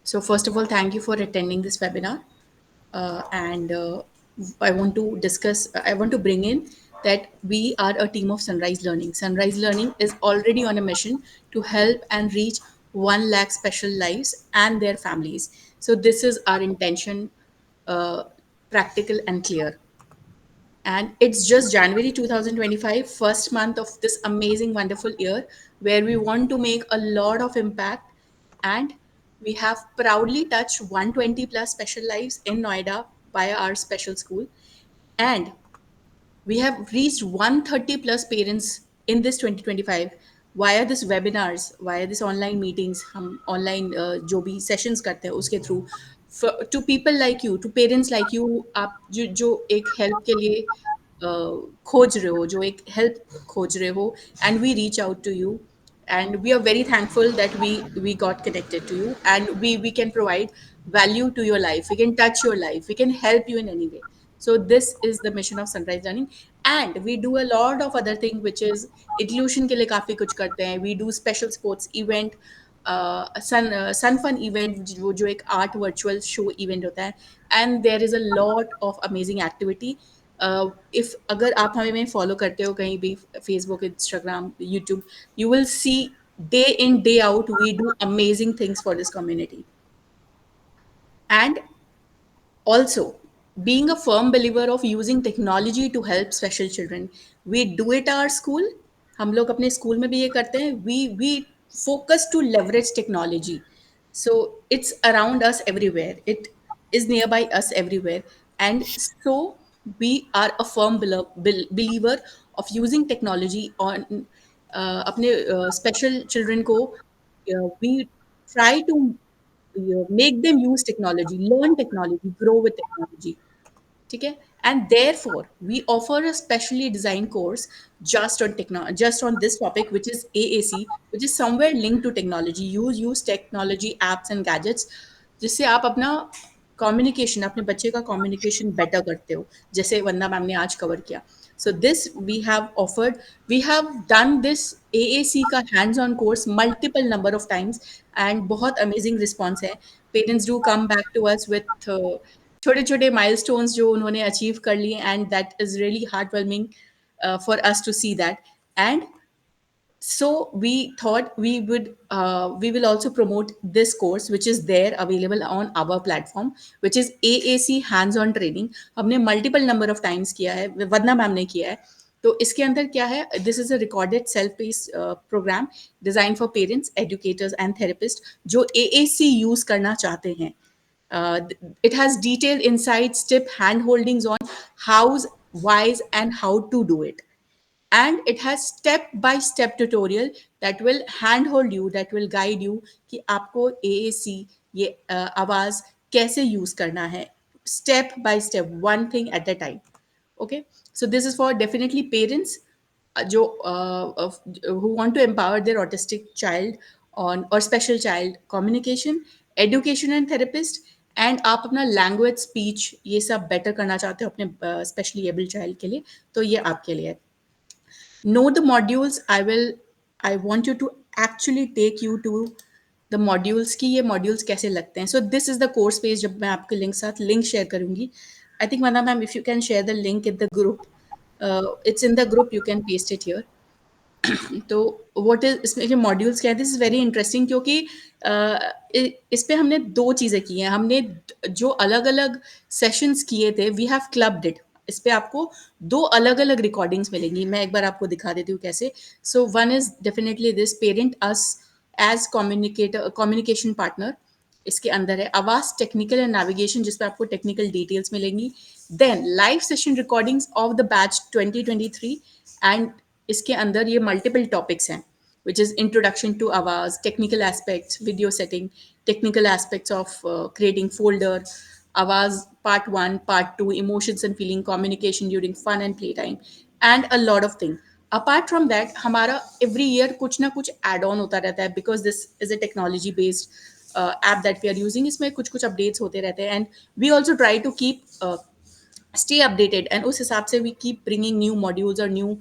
So first of all, thank you for attending this webinar. And I want to discuss, I want to bring in that we are a team of Sunrise Learning. Sunrise Learning is already on a mission to help and reach 1 lakh special lives and their families. So this is our intention, uh, practical and clear. And it's just January 2025, first month of this amazing, wonderful year, where we want to make a lot of impact. And we have proudly touched 120 plus special lives in Noida via our special school. And we have reached 130 plus parents in this 2025 via this webinars, via this online meetings, हम online जो भी sessions करते हैं उसके through. To people like you, to parents like you, आप जो एक help के लिए खोज रहे हो, जो एक help खोज रहे हो, and we reach out to you, and we are very thankful that we got connected to you, and we can provide value to your life, we can touch your life, we can help you in any way. So this is the mission of Sunrise Learning. And we do a lot of other thing which is inclusion के लिए काफी कुछ करते हैं. We do special sports event, sun fun event, जो एक art virtual show event होता है. And there is a lot of amazing activity. If अगर आप हमें follow करते हो कहीं भी, Facebook, Instagram, YouTube, you will see day in day out we do amazing things for this community. And also, being a firm believer of using technology to help special children, we do it at our school. हम लोग अपने school में भी ये करते हैं. We focus to leverage technology. So it's around us everywhere. It is nearby us everywhere. And so we are a firm believer of using technology on अपने special children को. We try to make them use technology, learn technology, grow with technology. ठीक है? And therefore, we offer a specially designed course just on this topic, which is AAC, which is somewhere linked to technology. Use technology, apps and gadgets, जिससे आप अपना communication, अपने बच्चे का communication better करते हो, जैसे वंदना मैम ने आज कवर किया. So this we have offered, we have done this AAC का hands on course multiple number of times, and बहुत amazing response है. Parents do come back to us with छोटे छोटे माइलस्टोन्स जो उन्होंने अचीव कर लिए, and that is really heart warming for us to see that. And So we thought we will also promote this course which is there available on our platform, which is AAC hands on training. हमने multiple number of times किया है, वदना ma'am ने किया है. तो इसके अंदर क्या है, this is a recorded self pace program design for parents, educators and therapist जो AAC यूज करना चाहते हैं. It has detailed insights, tip, hand holdings on hows, whys, and how to do it. And it has step by step tutorial that will handhold you, that will guide you कि आपको AAC ये आवाज कैसे use करना है, step by step, one thing at a time. Okay, so this is for definitely parents जो who want to empower their autistic child on or special child communication, education and therapist, and आप अपना language speech ये सब better करना चाहते हो अपने specially abled child के लिए, तो ये आपके लिए है. Know the modules. I want you to actually take you to the modules कि ये modules कैसे लगते हैं. So this is the course page. जब मैं आपके लिंक साथ लिंक शेयर करूंगी, I think Madam ma'am, if you can share the link in the group, it's in the group, you can paste it here. तो what is इसमें जो modules क्या है, दिस इज वेरी इंटरेस्टिंग क्योंकि इस पे हमने दो चीज़ें की हैं. हमने जो अलग अलग सेशंस किए थे, वी हैव क्लब्ड इट. इस पे आपको दो अलग अलग रिकॉर्डिंग्स मिलेंगी. मैं एक बार आपको दिखा देती हूँ कैसे. So one is definitely this parent us as communication partner. इसके अंदर है आवाज टेक्निकल एंड नेविगेशन जिसपे आपको टेक्निकल डिटेल्स मिलेंगी. Then live session recordings of the batch 2023. And इसके अंदर ये मल्टीपल टॉपिक्स हैं which is introduction to Avaz, technical aspects, video setting, technical aspects of creating folder, Avaz part 1, part 2, emotions and feeling, communication during fun and playtime, and a lot of things. Apart from that, हमारा every year कुछ ना कुछ add on होता रहता है because this is a technology based app that we are using. इसमें कुछ कुछ updates होते रहते हैं and we also try to keep stay updated and उस हिसाब से we keep bringing new modules और new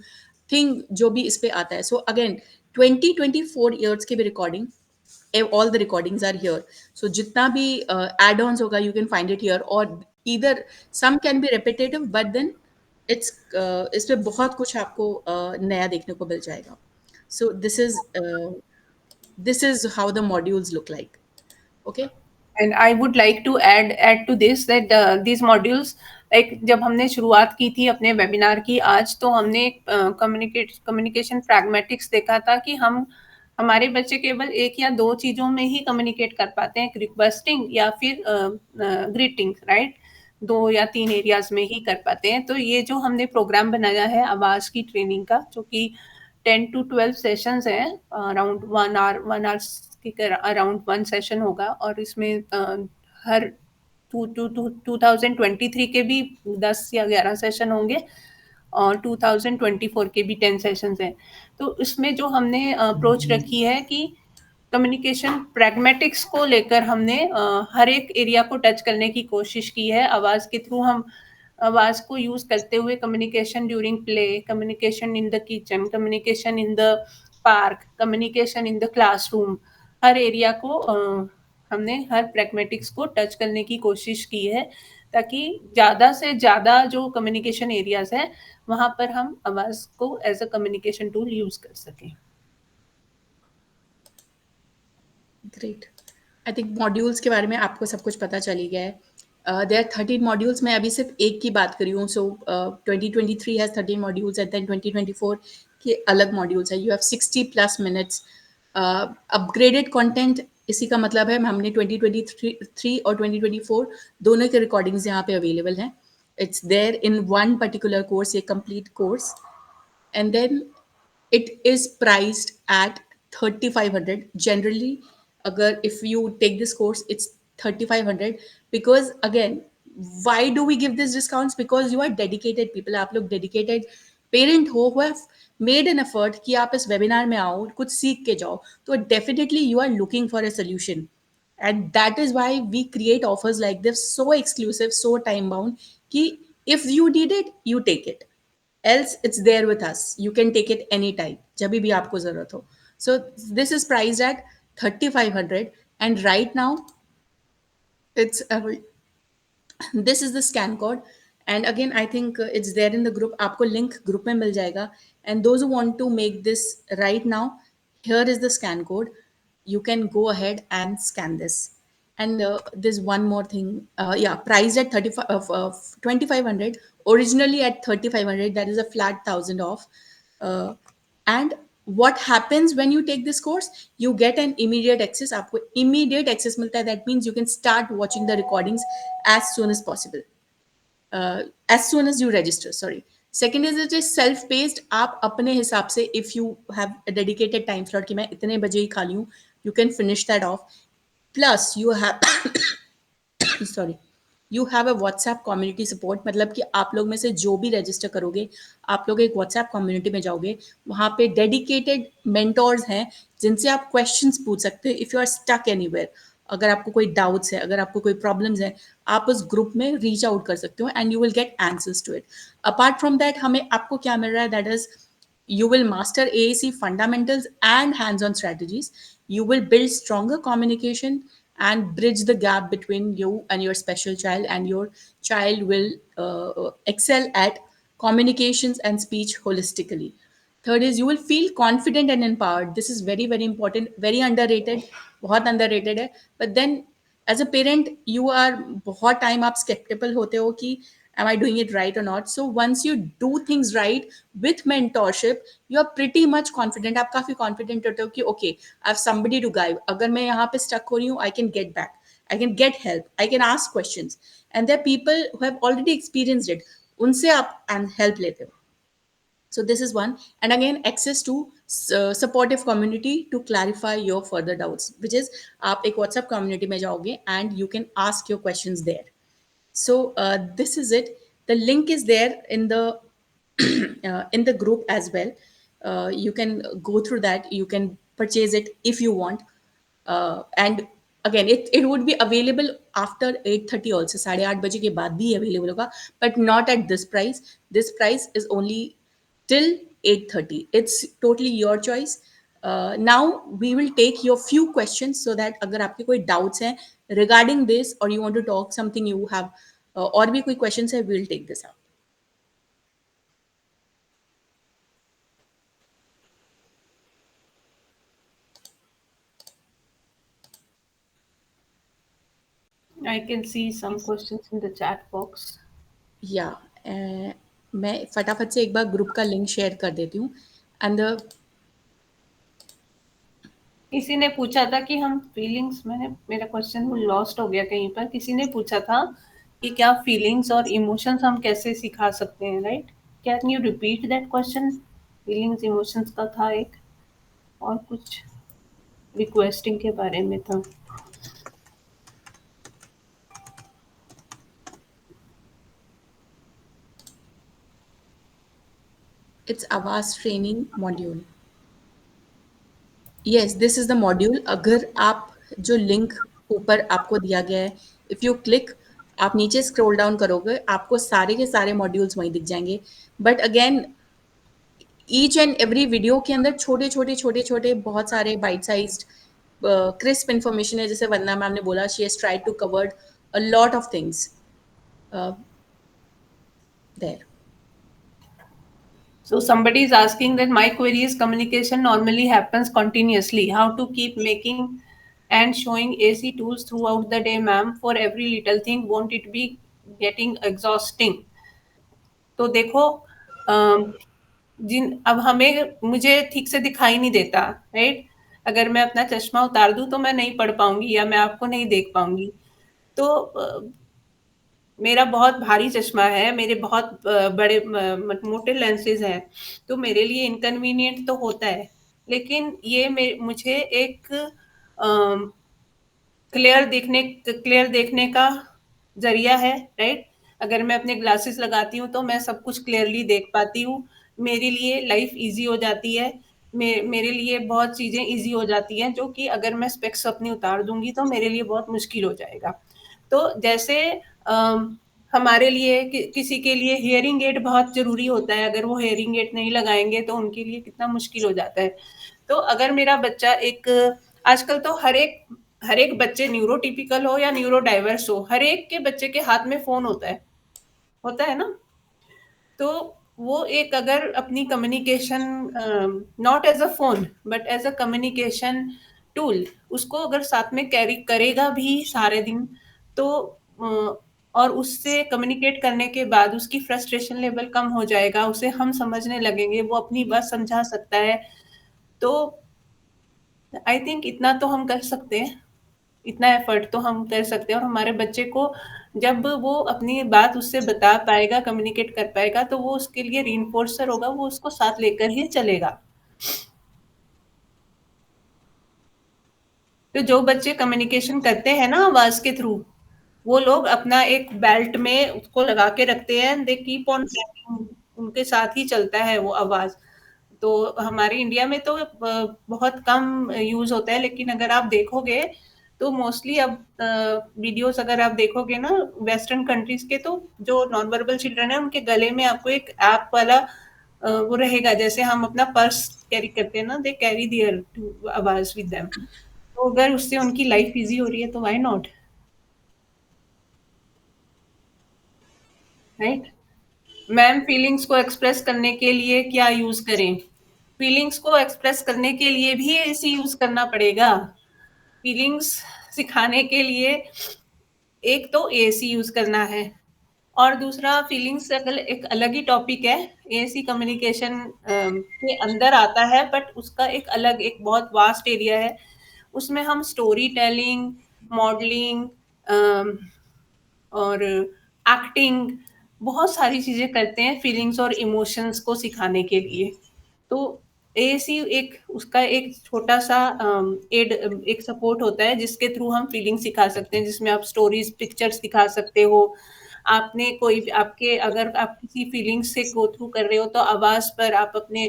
thing जो भी इस पे आता है. So again 2024 years की भी recording, all the recordings are here. So जितना भी add-ons होगा you can find it here, or either some can be repetitive but then it's इस पे बहुत कुछ आपको नया देखने को मिल जाएगा. So this is how the modules look like. Okay. And I would like to add to this that these modules, like जब हमने शुरुआत की थी अपने वेबिनार की आज, तो हमने कम्युनिकेशन प्रैग्मेटिक्स देखा था कि हम हमारे बच्चे केवल एक या दो चीज़ों में ही कम्युनिकेट कर पाते हैं, रिक्वेस्टिंग या फिर ग्रीटिंग, राइट. दो या तीन एरियाज में ही कर पाते हैं. तो ये जो हमने प्रोग्राम बनाया है आवाज़ की ट्रेनिंग का, जो कि 10 to 12 सेशंस हैं, अराउंड 1 आवर के अराउंड वन सेशन होगा. और इसमें हर 2023 के भी 10 या 11 सेशन होंगे और 2024 के भी 10 सेशंस हैं. तो इसमें जो हमने अप्रोच रखी है कि कम्युनिकेशन प्रैग्मेटिक्स को लेकर हमने हर एक एरिया को टच करने की कोशिश की है. आवाज़ के थ्रू हम आवाज़ को यूज़ करते हुए communication during play, communication in the kitchen, communication in the park, communication in the classroom, her area को हमने हर प्रैग्मेटिक्स को टच करने की कोशिश की है ताकि ज़्यादा से ज़्यादा जो कम्युनिकेशन एरियाज़ हैं वहाँ पर हम आवाज़ को as a communication tool use कर सकें. ग्रेट. आई थिंक मॉड्यूल्स के बारे में आपको सब कुछ पता चल ही गया है. There 13 modules. मैं अभी सिर्फ एक की बात करी हूँ. So 2023 has 13 modules and then 2024 के अलग मॉड्यूल्स है. You have 60+ minutes upgraded content. इसी का मतलब है हमने 2023 और 2024 दोनों के रिकॉर्डिंग्स यहाँ पे अवेलेबल हैं. It's there in one particular course, ये complete course. And then it is priced at 3500 generally. Agar if you take this course it's 3500 because again why do we give these discounts? Because you are dedicated people. आप लोग dedicated parent हो who have made an effort कि आप इस webinar में आओ, कुछ सीख के जाओ. तो definitely you are looking for a solution, and that is why we create offers like this, so exclusive, so time bound कि if you need it you take it, else it's there with us, you can take it anytime जब भी आपको ज़रूरत हो. So this is priced at 3500 and right now it's this is the scan code. And again I think it's there in the group. आपको link group में मिल जाएगा. And those who want to make this right now, here is the scan code. You can go ahead and scan this. And there's one more thing. Yeah, priced at 35 of 2500, originally at 3500. That is a flat 1,000 off. Uh, and what happens when you take this course? You get an immediate access. आपको immediate access मिलता है. That means you can start watching the recordings as soon as possible. As soon as you register, sorry. Second is it is self paced. आप अपने हिसाब से, if you have a dedicated time slot कि मैं इतने बजे ही खाली हूँ, you can finish that off. Plus you have sorry, you have a WhatsApp community support. मतलब कि आप लोग में से जो भी रजिस्टर करोगे, आप लोग एक व्हाट्सएप कम्युनिटी में जाओगे. वहाँ पे डेडिकेटेड मेंटोर्स हैं जिनसे आप क्वेश्चंस पूछ सकते हो if you are stuck anywhere. अगर आपको कोई डाउट्स है, अगर आपको कोई प्रॉब्लम्स है, आप उस ग्रुप में रीच आउट कर सकते हो and you will get answers to it. Apart from that हमें आपको क्या मिल रहा है? That is you will master AAC fundamentals and hands on strategies. You will build stronger communication and bridge the gap between you and your special child, and your child will excel at communications and speech holistically. Third is you will feel confident and empowered. This is very, very important, very underrated, बहुत underrated है. But then as a parent you are बहुत time आप sceptical होते हो कि am I doing it right or not? So once you do things right with mentorship, you are pretty much confident. आप काफी confident होते हो कि okay, I have somebody to guide. अगर मैं यहाँ पे stuck हो रही हूँ, I can get back. I can get help. I can ask questions. And there are people who have already experienced it. उनसे आप help लेते हो. So this is one. And again, access to supportive community to clarify your further doubts, which is आप एक WhatsApp community में जाओगे and you can ask your questions there. So this is it. The link is there in the group as well. You can go through that. You can purchase it if you want. And again, it would be available after 8:30 also. 8:30 बजे के बाद भी available होगा, but not at this price. This price is only till 8:30. It's totally your choice. Now we will take your few questions so that अगर आपके कोई doubts हैं regarding this or you want to talk something you have और भी कोई questions है, we will take this out. I can see some questions in the chat box. या मैं फटाफट से एक बार ग्रुप का लिंक शेयर कर देती हूँ. एंड किसी ने पूछा था कि हम फीलिंग्स, मैंने मेरा क्वेश्चन लॉस्ट हो गया कहीं पर. किसी ने पूछा था कि क्या फीलिंग्स और इमोशंस हम कैसे सिखा सकते हैं, right? Can you repeat that question? Feelings emotions का था एक, और कुछ रिक्वेस्टिंग के बारे में था. इट्स आवाज training module. Yes, this is the module. अगर आप जो लिंक ऊपर आपको दिया गया है, इफ यू क्लिक, आप नीचे स्क्रॉल डाउन करोगे, आपको सारे के सारे मॉड्यूल्स वहीं दिख जाएंगे. But again, each and every video के अंदर छोटे छोटे छोटे छोटे बहुत सारे बाइट साइज्ड क्रिस्प इंफॉर्मेशन है. जैसे वंदना मैम ने बोला, she has tried to covered a lot of things there. So somebody is asking that my query is communication normally happens continuously. How to keep making and showing AC tools throughout the day, ma'am? For every little thing, won't it be getting exhausting? तो देखो, अम, जिन अब हमें मुझे ठीक से दिखाई नहीं देता, राइट? अगर मैं अपना चश्मा उतार दूं तो मैं नहीं पढ़ पाऊंगी या मैं आपको नहीं देख पाऊंगी. तो मेरा बहुत भारी चश्मा है, मेरे बहुत बड़े मोटे लेंसेज हैं, तो मेरे लिए इनकन्वीनियंट तो होता है. लेकिन ये मुझे एक क्लियर देखने का जरिया है, राइट? अगर मैं अपने ग्लासेस लगाती हूँ तो मैं सब कुछ क्लियरली देख पाती हूँ. मेरे लिए लाइफ इजी हो जाती है. मेरे लिए बहुत चीजें इजी हो जाती हैं, जो कि अगर मैं स्पेक्स अपनी उतार दूंगी तो मेरे लिए बहुत मुश्किल हो जाएगा. तो जैसे हमारे लिए किसी के लिए हियरिंग एड बहुत जरूरी होता है. अगर वो हियरिंग एड नहीं लगाएंगे तो उनके लिए कितना मुश्किल हो जाता है. तो अगर मेरा बच्चा एक, आजकल तो हर एक बच्चे, न्यूरोटिपिकल हो या न्यूरो डाइवर्स हो, हर एक के बच्चे के हाथ में फोन होता है ना. तो वो एक अगर अपनी communication, not as a phone but as a communication tool, उसको अगर साथ में कैरी करेगा भी सारे दिन, तो और उससे कम्युनिकेट करने के बाद उसकी फ्रस्ट्रेशन लेवल कम हो जाएगा, उसे हम समझने लगेंगे, वो अपनी बात समझा सकता है। तो आई थिंक इतना तो हम कर सकते हैं, इतना एफर्ट तो हम कर सकते हैं, और हमारे बच्चे को जब वो अपनी बात उससे बता पाएगा, कम्युनिकेट कर पाएगा, तो वो उसके लिए रीइंफोर्सर होगा, वो उसको साथ लेकर ही चलेगा। तो जो बच्चे कम्युनिकेशन करते हैं ना आवाज के थ्रू, वो लोग अपना एक बेल्ट में उसको लगा के रखते हैं, दे कीप ऑन, उनके साथ ही चलता है वो आवाज। तो हमारे इंडिया में तो बहुत कम यूज होता है, लेकिन अगर आप देखोगे तो मोस्टली अब वीडियोस अगर आप देखोगे ना वेस्टर्न कंट्रीज के, तो जो नॉन वर्बल चिल्ड्रन है उनके गले में आपको एक ऐप वाला वो रहेगा, जैसे हम अपना पर्स कैरी करते हैं ना, दे कैरी दियर आवाज विद देम। तो अगर उससे उनकी लाइफ इजी हो रही है तो why not, right? Ma'am, feelings को एक्सप्रेस करने के लिए क्या यूज करें? फीलिंग्स को एक्सप्रेस करने के लिए भी एसी यूज करना पड़ेगा। फीलिंग्स सिखाने के लिए एक तो एसी यूज करना है, और दूसरा फीलिंग्स एक अलग ही टॉपिक है। एसी कम्युनिकेशन के अंदर आता है, बट उसका एक अलग, एक बहुत वास्ट एरिया है। उसमें हम स्टोरी टेलिंग, मॉडलिंग और एक्टिंग, बहुत सारी चीजें करते हैं फीलिंग्स और इमोशंस को सिखाने के लिए। तो एएसी एक उसका एक छोटा सा एड, एक सपोर्ट होता है जिसके थ्रू हम फीलिंग सिखा सकते हैं, जिसमें आप स्टोरीज, पिक्चर्स दिखा सकते हो। आपने कोई आपके अगर आप किसी फीलिंग्स से गो थ्रू कर रहे हो, तो आवाज पर आप अपने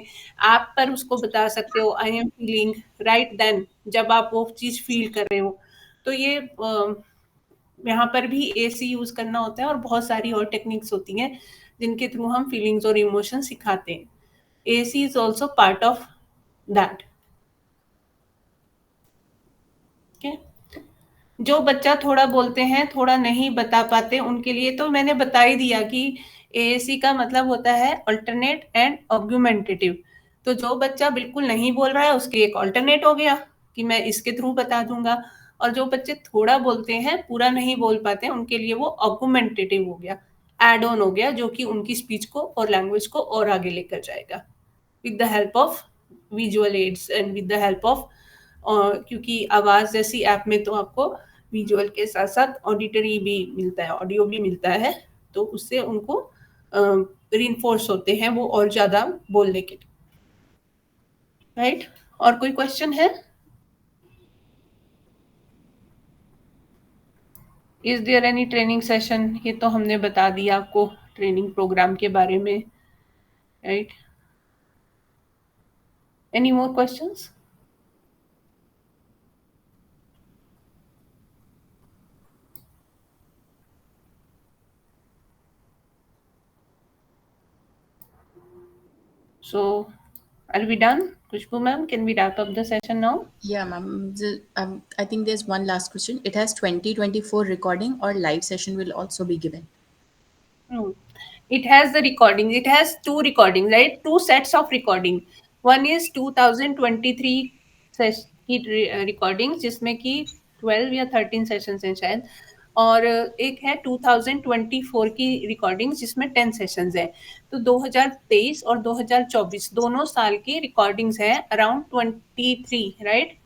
ऐप पर उसको बता सकते हो, I am feeling right then, जब आप वो चीज फील कर रहे हो। तो ये यहाँ पर भी एसी यूज करना होता है, और बहुत सारी और टेक्निक्स होती हैं जिनके थ्रू हम फीलिंग्स और इमोशन सिखाते हैं। AC is also part of that. Okay. जो बच्चा थोड़ा बोलते हैं, थोड़ा नहीं बता पाते, उनके लिए तो मैंने बता ही दिया कि एएसी का मतलब होता है अल्टरनेट एंड ऑग्यूमेंटेटिव। तो जो बच्चा बिल्कुल नहीं बोल रहा है, उसके एक अल्टरनेट हो गया कि मैं इसके थ्रू बता दूंगा। और जो बच्चे थोड़ा बोलते हैं, पूरा नहीं बोल पाते, उनके लिए वो ऑग्यूमेंटेटिव हो गया, एड ऑन हो गया, जो कि उनकी स्पीच को और लैंग्वेज को और आगे लेकर जाएगा, with the help of visual aids and with the help of, क्योंकि आवाज जैसी ऐप में तो आपको विजुअल के साथ साथ ऑडिटरी भी मिलता है, ऑडियो भी मिलता है। तो उससे उनको रीइंफोर्स होते हैं वो और ज्यादा बोलने के लिए, राइट? और कोई क्वेश्चन है? Is there any training session? ये तो हमने बता दिया आपको ट्रेनिंग प्रोग्राम के बारे में, right? Any more questions? So, are we done? Kushbu ma'am, can we wrap up the session now? Yeah, ma'am. I think there's one last question. It has 2024 recording or live session will also be given. Hmm. It has the recording. It has two recordings, right? Two sets of recording. One is 2023 की recordings, जिसमें कि 12 या 13 sessions हैं शायद, और एक है 2024 की रिकॉर्डिंग्स जिसमें 10 सेशंस हैं। तो 2023 और 2024 दोनों साल की रिकॉर्डिंग्स हैं, around 23, right?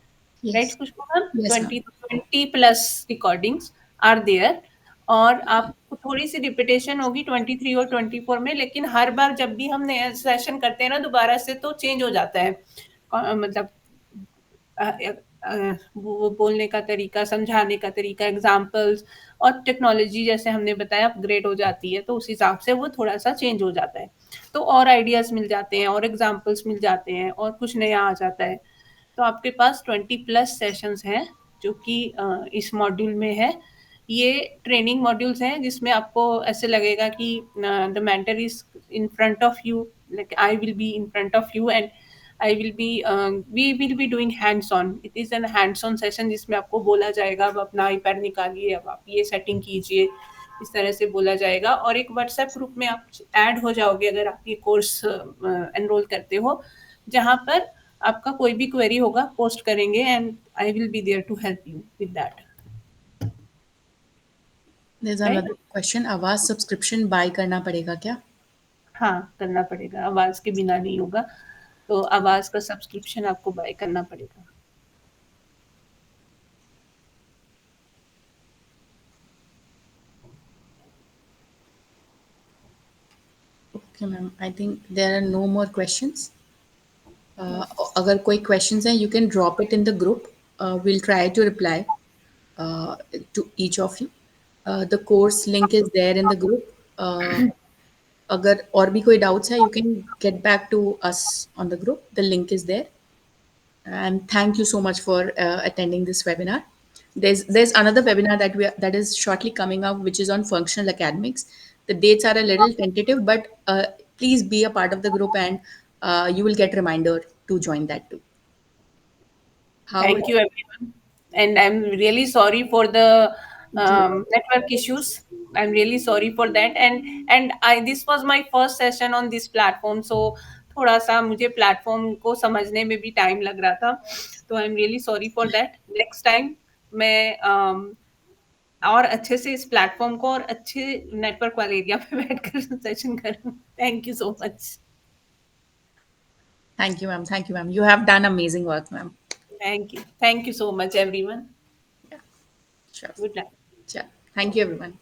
Right Yes. Khushboo ma'am, Yes, ma'am. 20+ recordings are there. और आपको थोड़ी सी रिपीटेशन होगी 23 और 24 में, लेकिन हर बार जब भी हम नया सेशन करते हैं ना दोबारा से, तो चेंज हो जाता है। मतलब वो बोलने का तरीका, समझाने का तरीका, एग्जाम्पल्स, और टेक्नोलॉजी जैसे हमने बताया अपग्रेड हो जाती है, तो उस हिसाब से वो थोड़ा सा चेंज हो जाता है। तो और आइडियाज मिल जाते हैं, और एग्जाम्पल्स मिल जाते हैं, और कुछ नया आ जाता है। तो आपके पास 20+ सेशंस हैं जो कि इस मॉड्यूल में है। ये ट्रेनिंग मॉड्यूल्स हैं जिसमें आपको ऐसे लगेगा कि the mentor is in front of you, like I will be in front of you, and I will be we will be doing hands on. It is an hands on session जिसमें आपको बोला जाएगा अब अपना iPad निकालिए, अब आप ये सेटिंग कीजिए, इस तरह से बोला जाएगा। और एक व्हाट्सएप ग्रुप में आप ऐड हो जाओगे अगर आप ये कोर्स एनरोल करते हो, जहाँ पर आपका कोई भी क्वेरी होगा पोस्ट करेंगे and I will be there to help you with that. There's right? another question. Avaz subscription buy करना पड़ेगा क्या? हाँ, करना पड़ेगा, आवाज़ के बिना नहीं होगा। तो आवाज़ का सब्सक्रिप्शन आपको बाय करना पड़ेगा। Okay, ma'am. I think there are no more questions. अगर कोई questions हैं, you can drop it in the group. We'll try to reply uh, to each of you. The course link is there in the group. अगर और भी कोई doubts है, you can get back to us on the group. The link is there. And thank you so much for attending this webinar. There's another webinar that is shortly coming up, which is on functional academics. The dates are a little tentative, but please be a part of the group, and you will get reminder to join that too. How? Thank you, everyone. And I'm really sorry for the ji, network issues. I'm really sorry for that. And I this was my first session on this platform, so थोड़ा सा मुझे platform को समझने में भी time लग रहा था, तो I am really sorry for that. Next time मैं और अच्छे से इस प्लेटफॉर्म को और अच्छे नेटवर्क वाले एरिया पे बैठकर सेशन करूँ। Thank you so much. thank you, ma'am. Thank you, ma'am. You have done amazing work, ma'am. Thank you so much everyone. Yeah, sure. Good night. Sure. Thank you, everyone.